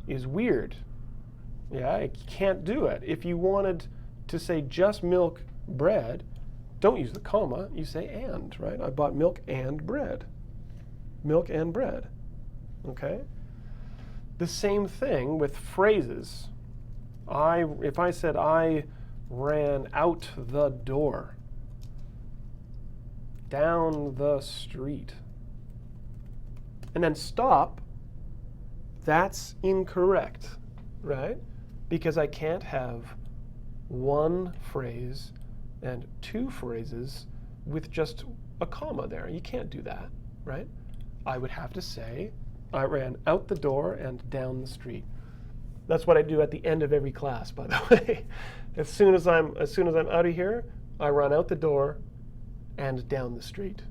is weird. Yeah, you can't do it. If you wanted to say just milk, bread, don't use the comma, you say and, right? I bought milk and bread. Milk and bread, okay? The same thing with phrases. If I said I ran out the door, down the street, and then stop, that's incorrect, right? Because I can't have 1 phrase and 2 phrases with just a comma there. You can't do that, right? I would have to say, I ran out the door and down the street. That's what I do at the end of every class, by the way. As soon as I'm out of here, I run out the door and down the street.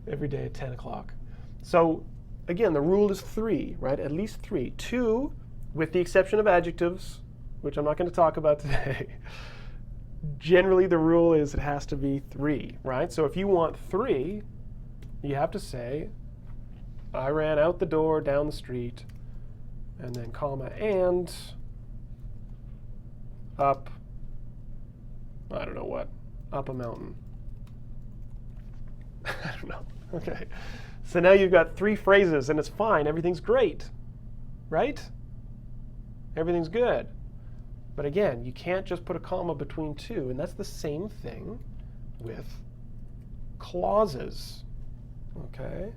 Every day at 10 o'clock. So again, the rule is 3, right? At least 3. 2, with the exception of adjectives, which I'm not going to talk about today. Generally, the rule is it has to be 3, right? So if you want 3, you have to say, I ran out the door, down the street, and then comma, and up, I don't know what, up a mountain. I don't know. Okay. So now you've got 3 phrases, and it's fine. Everything's great, right? Everything's good. But again, you can't just put a comma between 2, and that's the same thing with clauses, okay?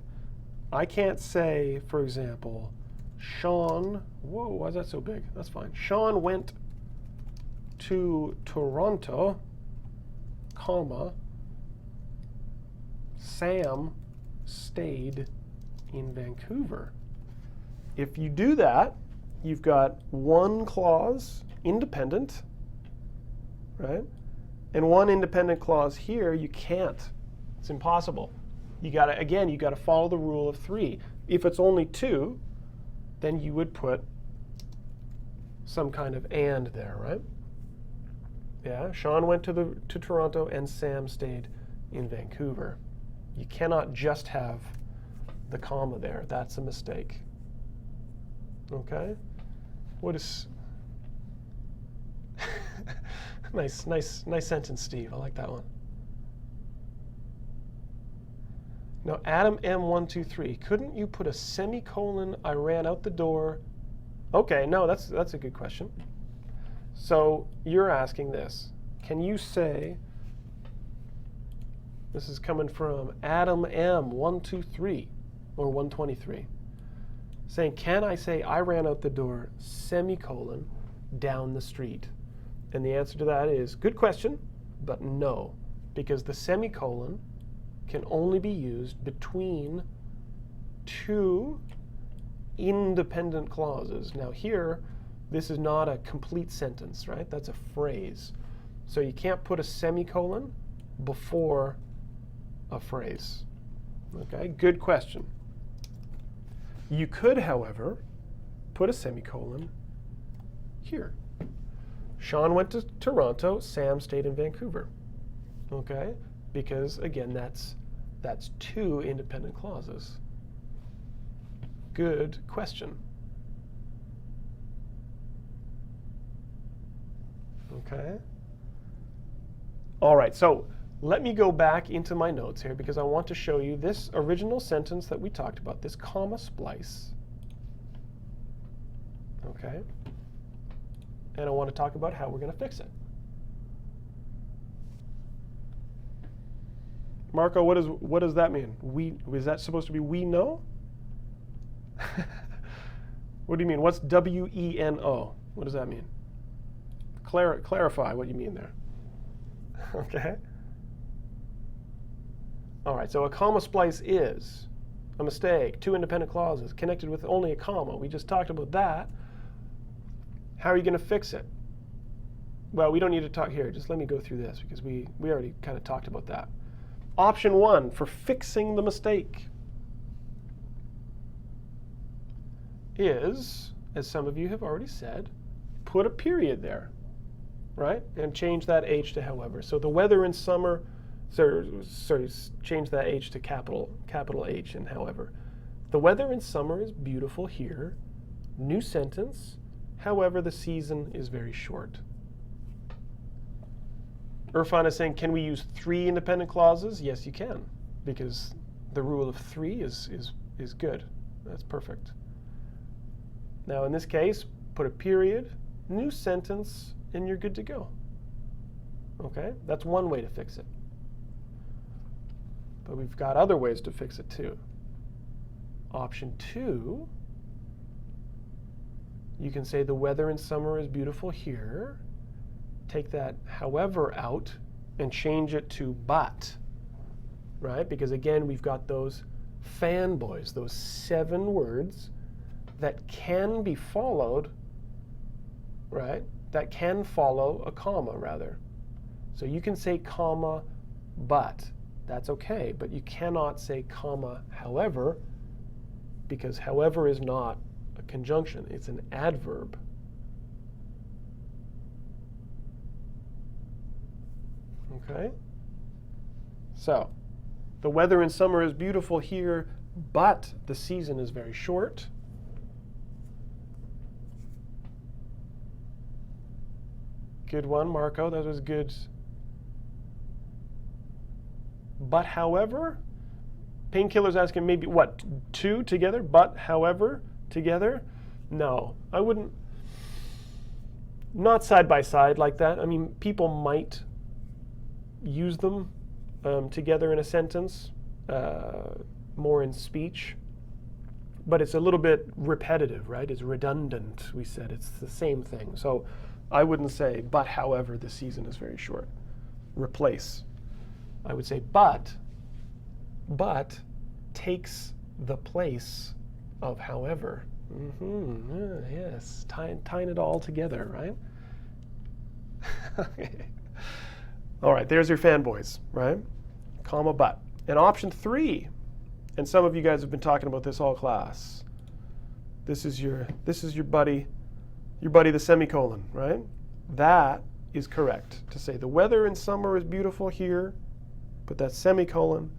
I can't say, for example, Shaun, whoa, why is that so big? That's fine. Shaun went to Toronto, comma, Sam stayed in Vancouver. If you do that, you've got 1 clause, independent, right? And 1 independent clause here, you can't. It's impossible. You gotta follow the rule of 3. If it's only 2, then you would put some kind of and there, right? Yeah, Shaun went to Toronto and Sam stayed in Vancouver. You cannot just have the comma there. That's a mistake. Okay? What is... nice sentence, Steve. I like that one. Now, Adam M123, couldn't you put a semicolon, I ran out the door? Okay, no, that's a good question. So you're asking this. Can you say, this is coming from Adam M123 or 123, saying, can I say I ran out the door, semicolon, down the street? And the answer to that is, good question, but no, because the semicolon can only be used between two independent clauses. Now here, this is not a complete sentence, right? That's a phrase. So you can't put a semicolon before a phrase. Okay, good question. You could, however, put a semicolon here. Shaun went to Toronto, Sam stayed in Vancouver. Okay, because again, that's two independent clauses. Good question. Okay. All right, so let me go back into my notes here because I want to show you this original sentence that we talked about, this comma splice. Okay. And I want to talk about how we're going to fix it. Marco, what does that mean? Is that supposed to be we know? What do you mean? What's W-E-N-O? What does that mean? Clarify what you mean there. Okay. All right, so a comma splice is a mistake, two independent clauses connected with only a comma. We just talked about that. How are you going to fix it? Well, we don't need to talk here. Just let me go through this because we already kind of talked about that. Option 1 for fixing the mistake is, as some of you have already said, put a period there, right? And change that H to however. So the weather in summer, sorry, change that H to capital H and however. The weather in summer is beautiful here. New sentence. However, the season is very short. Irfan is saying, can we use 3 independent clauses? Yes, you can, because the rule of 3 is good. That's perfect. Now, in this case, put a period, new sentence, and you're good to go. Okay? That's one way to fix it. But we've got other ways to fix it, too. Option 2, you can say the weather in summer is beautiful here. Take that however out and change it to but, right? Because again, we've got those fanboys, those 7 words that can be followed, right? That can follow a comma, rather. So you can say comma, but. That's okay, but you cannot say comma, however, because however is not a conjunction. It's an adverb. Okay? So, the weather in summer is beautiful here, but the season is very short. Good one, Marco. That was good. But however, Painkiller's asking maybe, what, 2 together? But however, together? No, I wouldn't. Not side by side like that. I mean, people might use them together in a sentence, more in speech. But it's a little bit repetitive, right? It's redundant, we said. It's the same thing. So I wouldn't say, but however, the season is very short. Replace. I would say, but takes the place of however. Yes, tying it all together, right? Okay. All right, there's your fanboys, right? Comma, but. And option 3, and some of you guys have been talking about this all class. This is your buddy the semicolon, right? That is correct to say the weather in summer is beautiful here. Put that semicolon.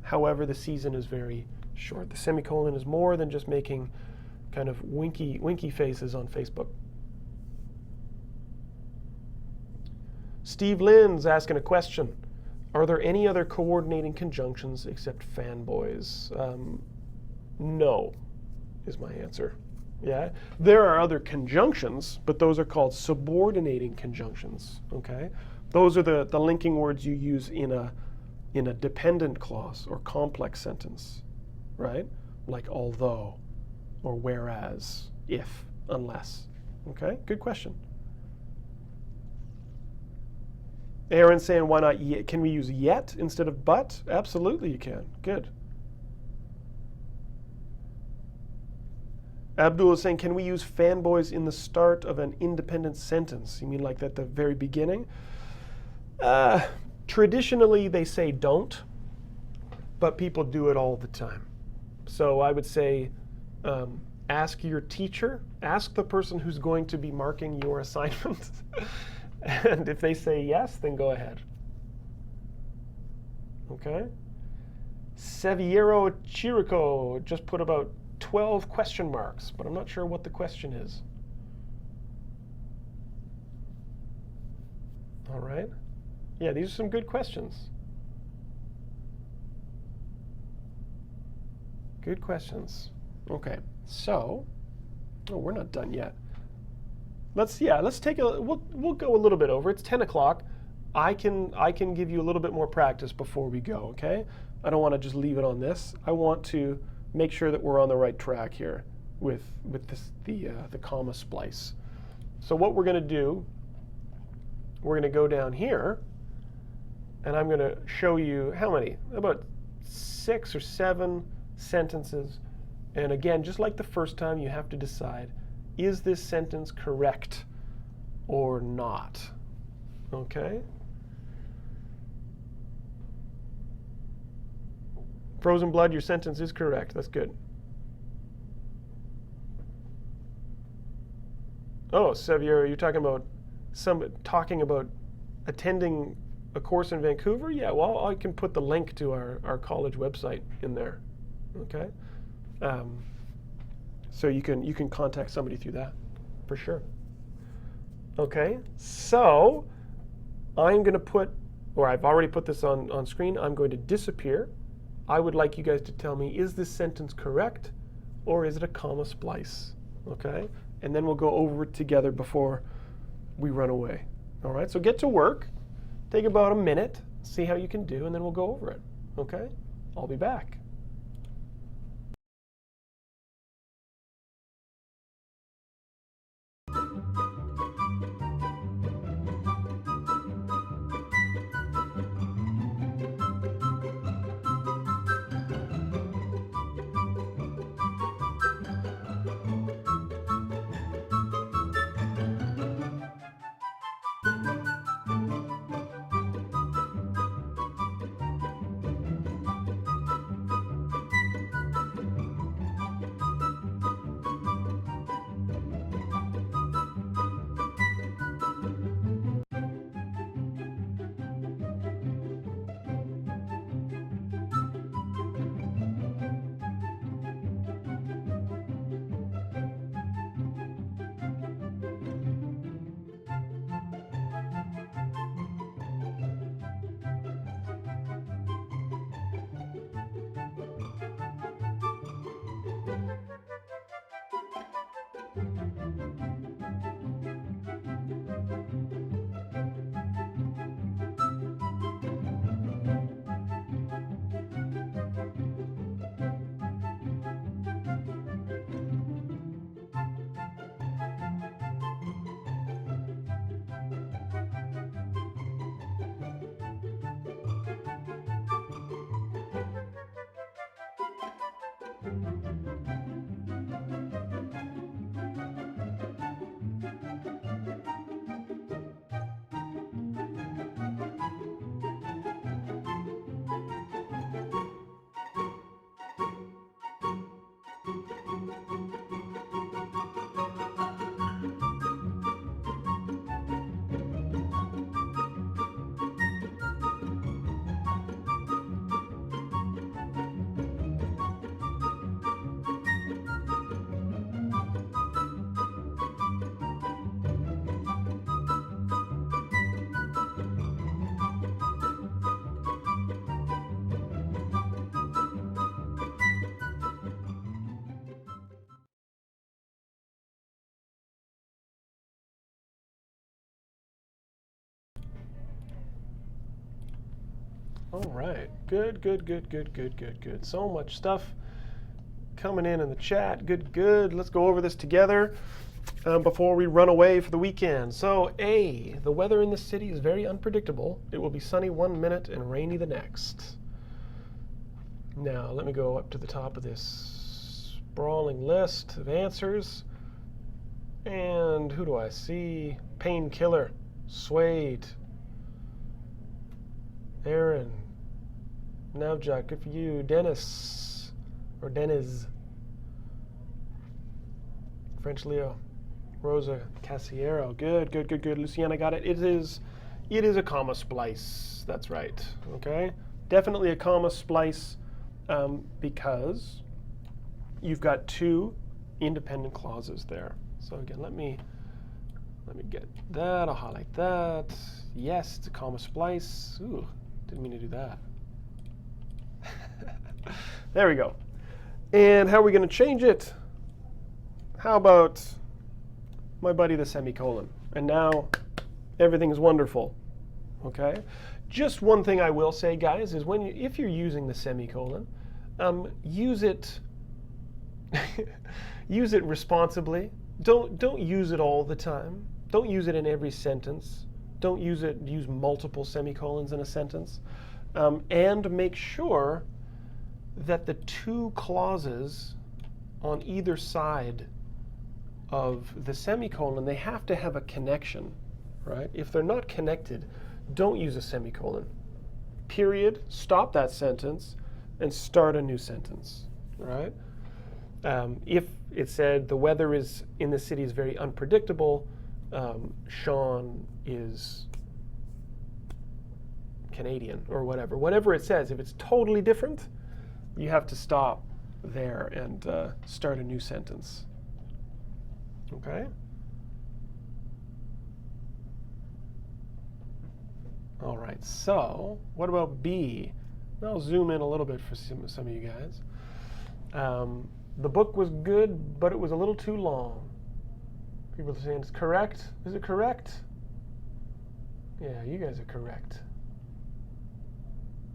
However, the season is very short. The semicolon is more than just making kind of winky faces on Facebook. Steve Lynn's asking a question. Are there any other coordinating conjunctions except fanboys? No, is my answer. Yeah, there are other conjunctions, but those are called subordinating conjunctions. Okay, those are the linking words you use in a dependent clause or complex sentence, right? Like although, or whereas, if, unless. Okay, good question. Aaron's saying, why not yet? Can we use yet instead of but? Absolutely you can. Good. Abdul is saying, can we use fanboys in the start of an independent sentence? You mean like at the very beginning? Traditionally, they say don't, but people do it all the time. So I would say, ask your teacher, ask the person who's going to be marking your assignment. And if they say yes, then go ahead. Okay? Seviero Chirico just put about 12 question marks, but I'm not sure what the question is. All right. Yeah, these are some good questions. Good questions. Okay, so, oh, we're not done yet. Let's take a, we'll go a little bit over. It's 10 o'clock. I can give you a little bit more practice before we go, okay? I don't want to just leave it on this. I want to make sure that we're on the right track here with this, the comma splice. So what we're going to do, we're going to go down here, and I'm going to show you how many? About 6 or 7 sentences. And again, just like the first time, you have to decide, is this sentence correct or not? Okay? Frozen Blood, your sentence is correct. That's good. Oh, Sevier, you're talking about attending a course in Vancouver? Yeah, well, I can put the link to our college website in there. Okay? So you can contact somebody through that, for sure. Okay, so I'm going to put, or I've already put this on screen, I'm going to disappear. I would like you guys to tell me, is this sentence correct, or is it a comma splice? Okay, and then we'll go over it together before we run away. All right, so get to work. Take about a minute, see how you can do, and then we'll go over it. Okay, I'll be back. All right. Good, good, good, good, good, good, good. So much stuff coming in the chat. Good, good. Let's go over this together before we run away for the weekend. So A, the weather in the city is very unpredictable. It will be sunny 1 minute and rainy the next. Now, let me go up to the top of this sprawling list of answers. And who do I see? Painkiller, Suede, Aaron, Navjot, good for you. Dennis, or Deniz, French Leo, Rosa Casiero, good, good, good, good. Luciana got it. It is a comma splice. That's right. Okay, definitely a comma splice because you've got two independent clauses there. So again, let me get that. I'll highlight that. Yes, it's a comma splice. Ooh, didn't mean to do that. There we go. And how are we going to change it? How about my buddy the semicolon? And now everything is wonderful. Okay. Just one thing I will say, guys, is if you're using the semicolon, use it use it responsibly. Don't use it all the time. Don't use it in every sentence. Don't use multiple semicolons in a sentence. And make sure that the two clauses on either side of the semicolon, they have to have a connection, right? If they're not connected, don't use a semicolon. Period, stop that sentence, and start a new sentence, right? If it said the weather in the city is very unpredictable, Shaun is Canadian or whatever. Whatever it says, if it's totally different, you have to stop there and start a new sentence. Okay? All right, so what about B? I'll zoom in a little bit for some of you guys. The book was good, but it was a little too long. People are saying it's correct. Is it correct? Yeah, you guys are correct.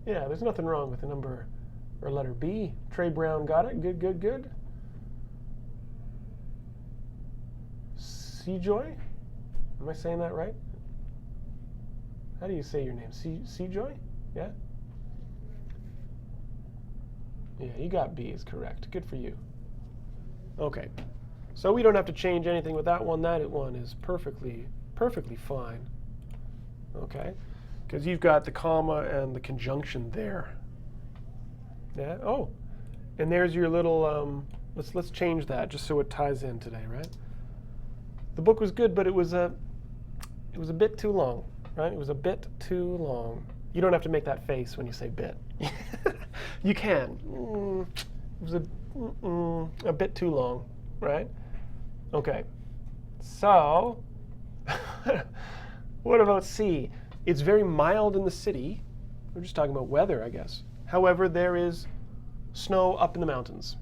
Yeah, there's nothing wrong with the number or letter B. Trey Brown got it. Good, good, good. Seajoy? Am I saying that right? How do you say your name? Seajoy? Yeah? Yeah, you got B is correct. Good for you. Okay. So we don't have to change anything with that one. That one is perfectly fine. Okay? Because you've got the comma and the conjunction there. Yeah? Oh. And there's your little let's change that just so it ties in today, right? The book was good, but it was a bit too long, right? It was a bit too long. You don't have to make that face when you say bit. You can. It was a bit too long, right? Okay. So, what about C? It's very mild in the city. We're just talking about weather, I guess. However, there is snow up in the mountains.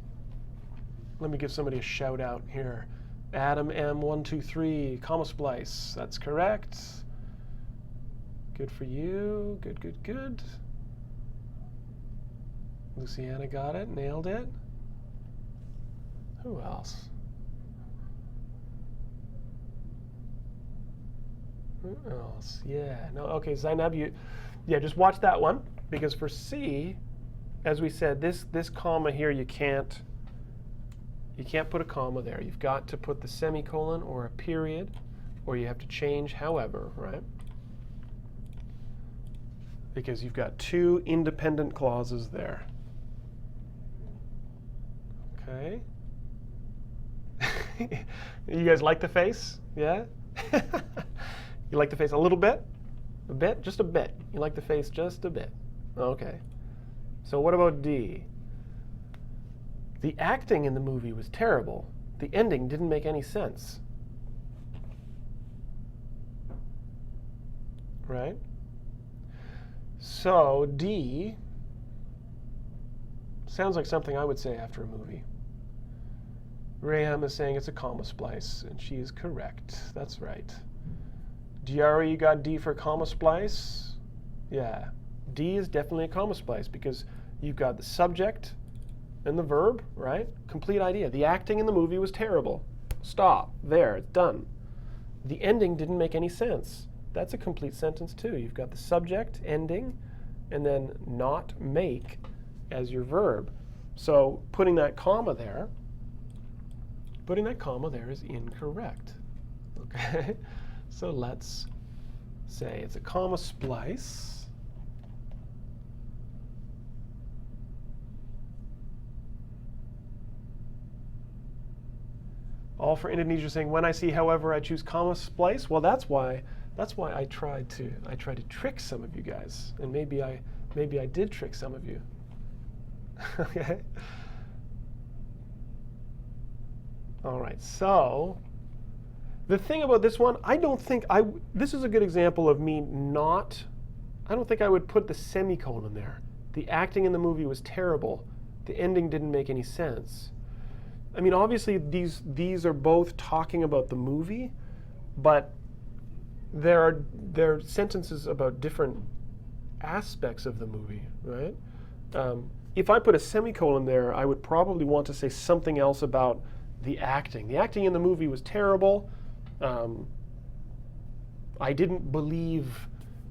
Let me give somebody a shout out here. Adam M123, comma splice. That's correct. Good for you. Good, good, good. Luciana got it, nailed it. Who else? Who else? Yeah, no, okay, Zainab, just watch that one, because for C, as we said, this comma here, you can't put a comma there. You've got to put the semicolon or a period, or you have to change however, right? Because you've got two independent clauses there. Okay. You guys like the face? Yeah? You like the face a little bit? A bit? Just a bit. You like the face just a bit. Okay. So what about D? The acting in the movie was terrible. The ending didn't make any sense. Right? So D sounds like something I would say after a movie. Raham is saying it's a comma splice, and she is correct. That's right. Diari, you got D for comma splice? Yeah. D is definitely a comma splice because you've got the subject and the verb, right? Complete idea. The acting in the movie was terrible. Stop. There. It's done. The ending didn't make any sense. That's a complete sentence too. You've got the subject, ending, and then not make as your verb. So putting that comma there is incorrect. Okay? So let's say it's a comma splice. All for Indonesia saying, when I see however, I choose comma splice. Well, that's why I tried to trick some of you guys, and maybe I did trick some of you. Okay. All right. So the thing about this one, this is a good example of me not. I don't think I would put the semicolon there. The acting in the movie was terrible. The ending didn't make any sense. I mean, obviously, these are both talking about the movie, but there are sentences about different aspects of the movie, right? If I put a semicolon there, I would probably want to say something else about the acting. The acting in the movie was terrible. I didn't believe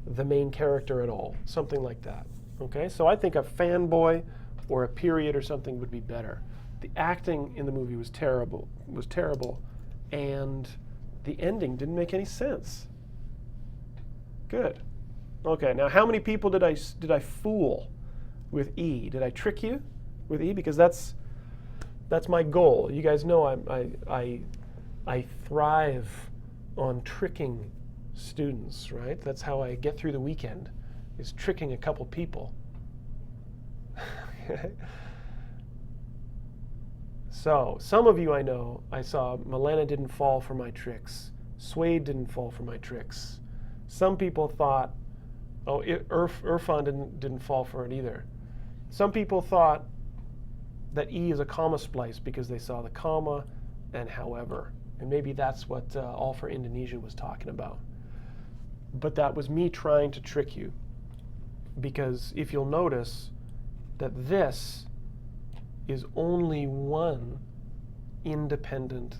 the main character at all, something like that. Okay, so I think a fanboy or a period or something would be better. The acting in the movie was terrible, and the ending didn't make any sense. Good. Okay, now how many people did I fool with E? Did I trick you with E? Because that's my goal. You guys know I thrive on tricking students, right? That's how I get through the weekend, is tricking a couple people. Okay. So, some of you I know, I saw Milena didn't fall for my tricks. Suede didn't fall for my tricks. Some people thought, Irfan didn't fall for it either. Some people thought that E is a comma splice because they saw the comma and however. And maybe that's what All for Indonesia was talking about. But that was me trying to trick you. Because if you'll notice that this is only one independent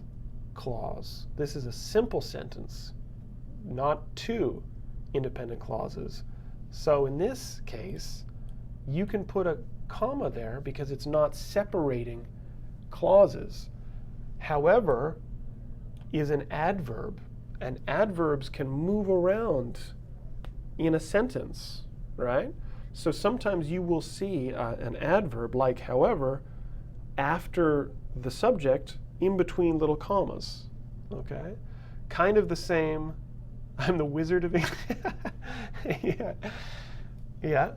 clause. This is a simple sentence, not two independent clauses. So in this case, you can put a comma there because it's not separating clauses. However, is an adverb, and adverbs can move around in a sentence, right? So sometimes you will see an adverb like however after the subject in between little commas, okay? Kind of the same, I'm the wizard of English. Yeah.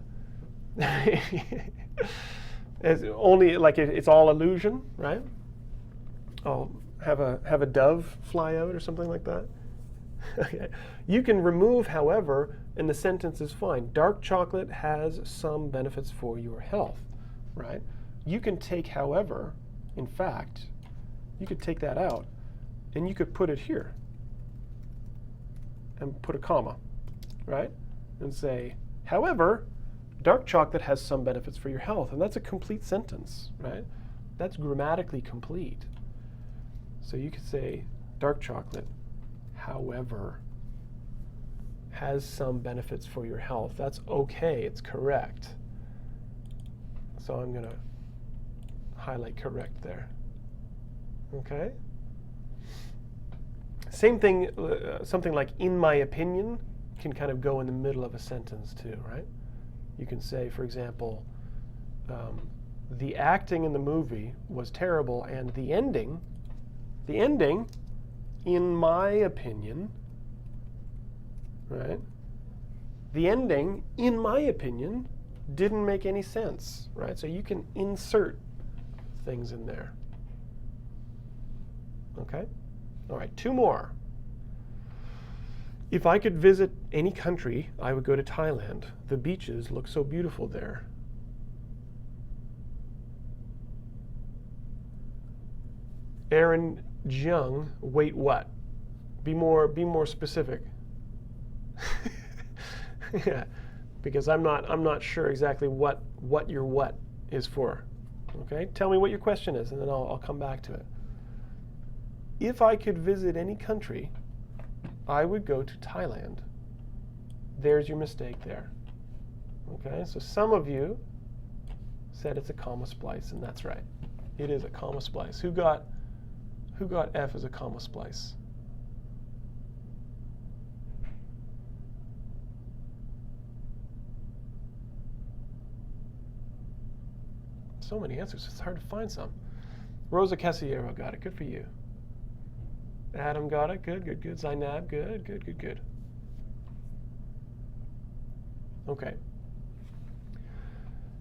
It's only like it's all illusion, right? I'll have a dove fly out or something like that. Okay. You can remove however, and the sentence is fine. Dark chocolate has some benefits for your health, right? You can take however, in fact, you could take that out, and you could put it here, and put a comma, right? And say, however, dark chocolate has some benefits for your health, and that's a complete sentence, right? That's grammatically complete. So you could say, dark chocolate, however, has some benefits for your health. That's okay, it's correct. So I'm going to highlight correct there. Okay? Same thing, something like in my opinion can kind of go in the middle of a sentence too, right? You can say, for example, the acting in the movie was terrible and the ending, in my opinion, right? The ending, in my opinion, didn't make any sense, right? So you can insert things in there. Okay? All right, two more. If I could visit any country, I would go to Thailand. The beaches look so beautiful there. Aaron Jung, wait, what? Be more specific. Yeah. because I'm not sure exactly what your what is for. Okay, tell me what your question is, and then I'll come back to it. If I could visit any country, I would go to Thailand. There's your mistake there. Okay, so some of you said it's a comma splice, and that's right. It is a comma splice. Who got F as a comma splice? So many answers, it's hard to find some. Rosa Casillero got it, good for you. Adam got it, good, good, good. Zainab, good, good, good, good. Okay.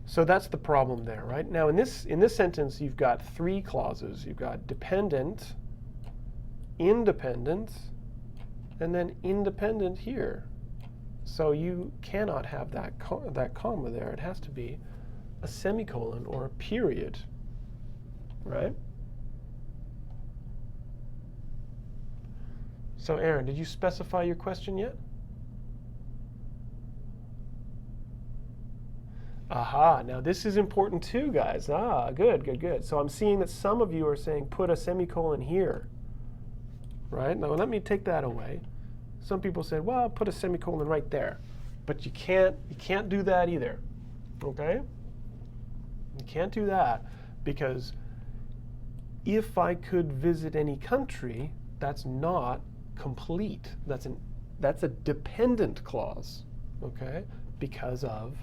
So that's the problem there, right? Now in this sentence, you've got three clauses. You've got dependent, independent, and then independent here. So you cannot have that comma there. It has to be a semicolon or a period, right? So Aaron, did you specify your question yet? Aha, now this is important too, guys. Ah, good, good, good. So I'm seeing that some of you are saying put a semicolon here, right? Now let me take that away. Some people said, well, put a semicolon right there. But you can't do that either, okay? You can't do that because if I could visit any country, that's not complete. That's a dependent clause, okay? Because of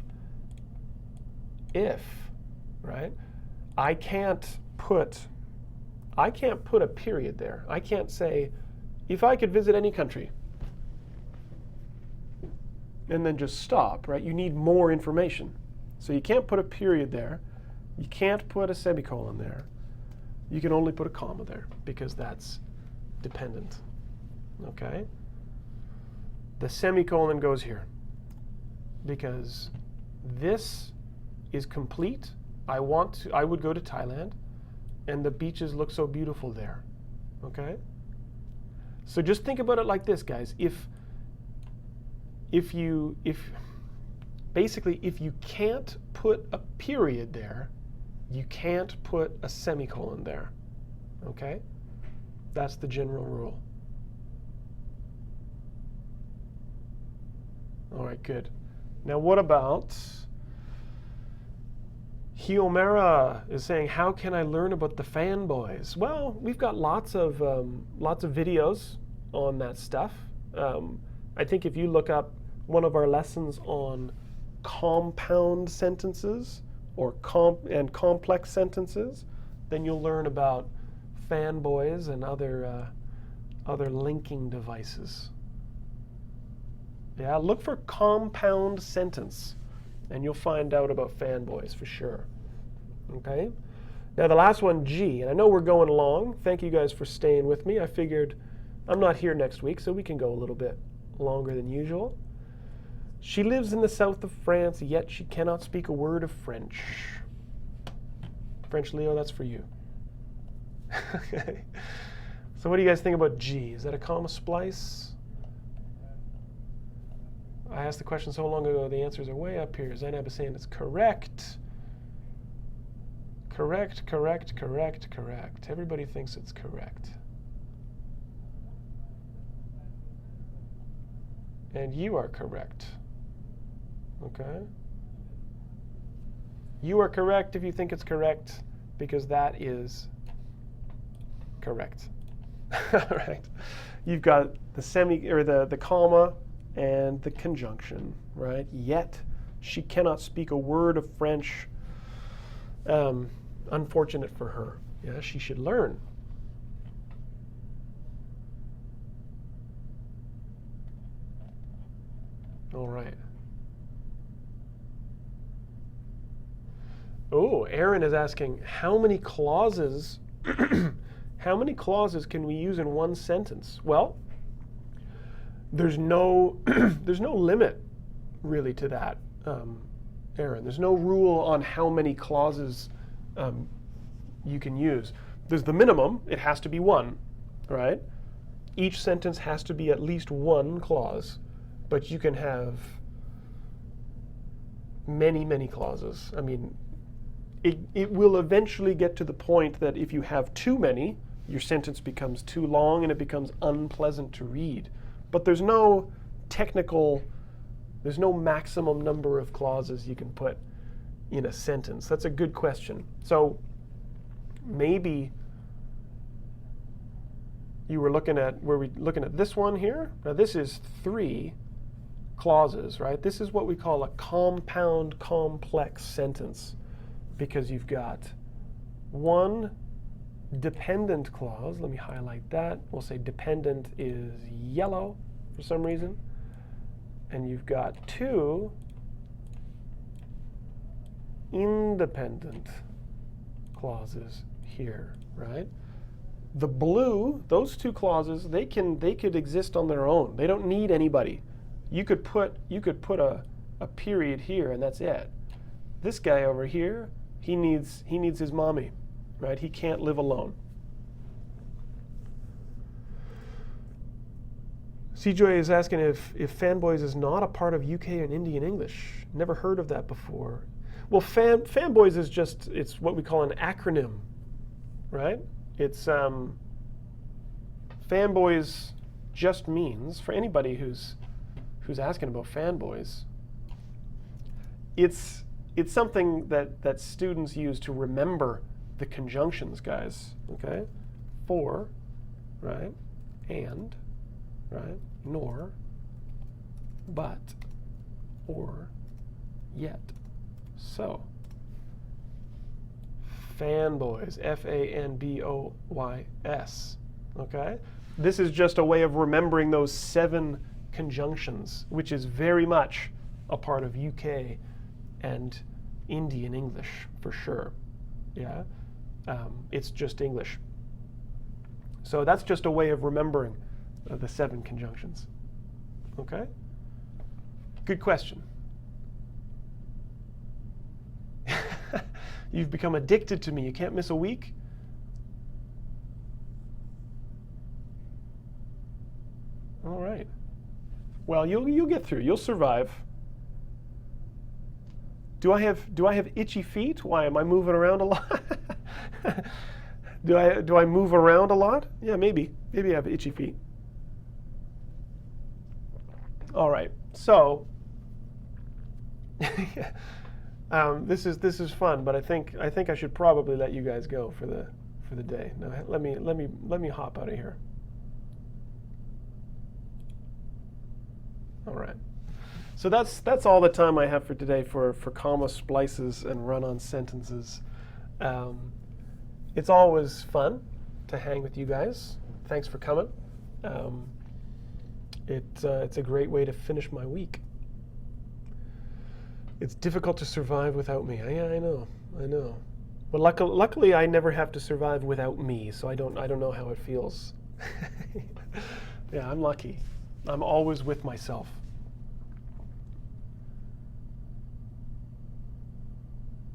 if, right? I can't put a period there. I can't say, if I could visit any country, and then just stop, right? You need more information. So you can't put a period there. You can't put a semicolon there. You can only put a comma there because that's dependent, okay? The semicolon goes here because this is complete. I would go to Thailand, and the beaches look so beautiful there, okay? So just think about it like this, guys. If you can't put a period there, you can't put a semicolon there, okay? That's the general rule. All right, good. Now what about Hiomera is saying, how can I learn about the fanboys? Well, we've got lots of videos on that stuff. I think if you look up one of our lessons on compound sentences or complex sentences, then you'll learn about fanboys and other linking devices. Yeah, look for compound sentence, and you'll find out about fanboys for sure. Okay? Now the last one, G, and I know we're going along. Thank you guys for staying with me. I figured I'm not here next week, so we can go a little bit longer than usual. She lives in the south of France, yet she cannot speak a word of French. French Leo, that's for you. Okay. So what do you guys think about G? Is that a comma splice? I asked the question so long ago, the answers are way up here. Zainab is saying it's correct. Correct, correct, correct, correct. Everybody thinks it's correct. And you are correct. Okay? You are correct if you think it's correct, because that is correct. All right. You've got the comma and the conjunction, right? Yet she cannot speak a word of French. Unfortunate for her. Yeah, she should learn. All right. Oh, Aaron is asking, how many clauses how many clauses can we use in one sentence? Well, there's no there's no limit really to that, Aaron. There's no rule on how many clauses you can use. There's the minimum, it has to be one, right? Each sentence has to be at least one clause, but you can have many, many clauses. I mean, it will eventually get to the point that if you have too many, your sentence becomes too long and it becomes unpleasant to read. But there's no maximum number of clauses you can put in a sentence. That's a good question. So maybe we're looking at this one here. Now this is 3 clauses, right? This is what we call a compound complex sentence, because you've got one dependent clause. Let me highlight that. We'll say dependent is yellow for some reason. And you've got 2 independent clauses here, right? The blue, those 2 clauses, they could exist on their own. They don't need anybody. You could put a period here and that's it. This guy over here, he needs his mommy, right? He can't live alone. CJ is asking if Fanboys is not a part of UK and Indian English. Never heard of that before. Well, Fanboys is it's what we call an acronym, right? It's Fanboys just means, for anybody who's asking about Fanboys, it's something that students use to remember the conjunctions, guys, okay? For, right? And, right? Nor, but, or, yet. So, Fanboys, Fanboys, okay? This is just a way of remembering those 7 conjunctions, which is very much a part of UK and Indian English for sure. Yeah, it's just English. So that's just a way of remembering the 7 conjunctions. Okay? Good question. You've become addicted to me. You can't miss a week? All right. Well, you'll get through. You'll survive. Do I have itchy feet? Why am I moving around a lot? Do I move around a lot? Yeah, maybe. Maybe I have itchy feet. All right. So this is fun, but I think I should probably let you guys go for the day. Now let me hop out of here. All right. So that's all the time I have for today for comma splices and run-on sentences. It's always fun to hang with you guys. Thanks for coming. It's a great way to finish my week. It's difficult to survive without me. Yeah, I know. Well, luckily I never have to survive without me, so I don't know how it feels. Yeah, I'm lucky. I'm always with myself.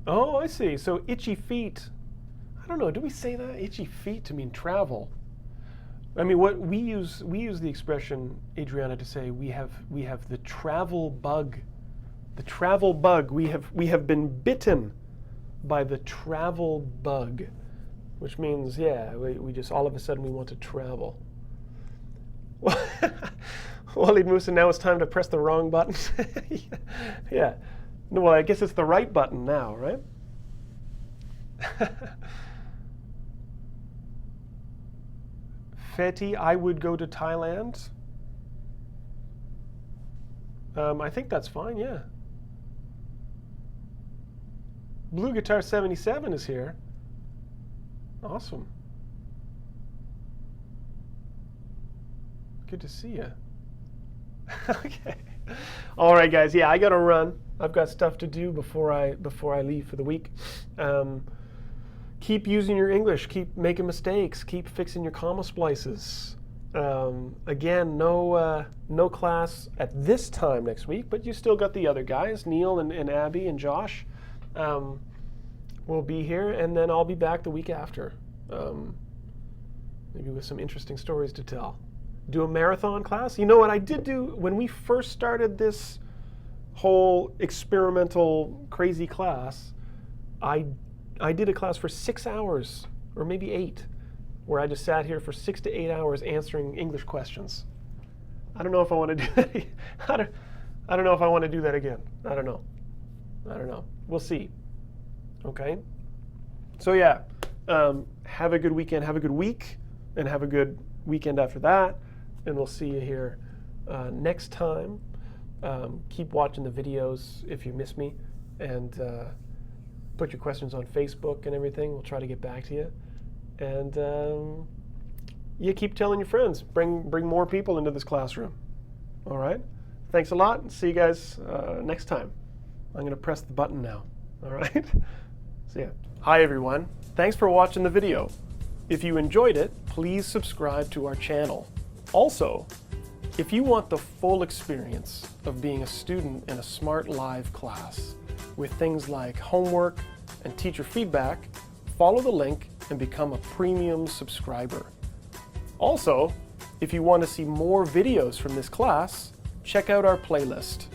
Oh, I see. So itchy feet. I don't know. Do we say that? Itchy feet to mean travel. I mean, what we use the expression, Adriana, to say we have the travel bug. The travel bug. We have been bitten by the travel bug, which means, yeah, we just all of a sudden we want to travel. Walid Musa, now it's time to press the wrong button. Yeah. No, well, I guess it's the right button now, right? Feti, I would go to Thailand. I think that's fine, yeah. Blue Guitar 77 is here. Awesome. Good to see you. Okay. All right, guys. Yeah, I got to run. I've got stuff to do before I leave for the week. Keep using your English. Keep making mistakes. Keep fixing your comma splices. Again, no class at this time next week, but you still got the other guys, Neil and Abby and Josh. Will be here, and then I'll be back the week after, maybe with some interesting stories to tell. Do a marathon class. You know what I did do when we first started this whole experimental crazy class, I did a class for 6 hours, or maybe 8, where I just sat here for 6 to 8 hours answering English questions. I don't know if I want to do that. I don't know if I want to do that again. I don't know. We'll see. Okay? So yeah, have a good weekend, have a good week, and have a good weekend after that. And we'll see you here next time. Keep watching the videos if you miss me, and put your questions on Facebook and everything. We'll try to get back to you. And you keep telling your friends. Bring more people into this classroom. All right? Thanks a lot, and see you guys next time. I'm going to press the button now. All right? See ya. Hi, everyone. Thanks for watching the video. If you enjoyed it, please subscribe to our channel. Also, if you want the full experience of being a student in a Smrt Live class with things like homework and teacher feedback, follow the link and become a premium subscriber. Also, if you want to see more videos from this class, check out our playlist.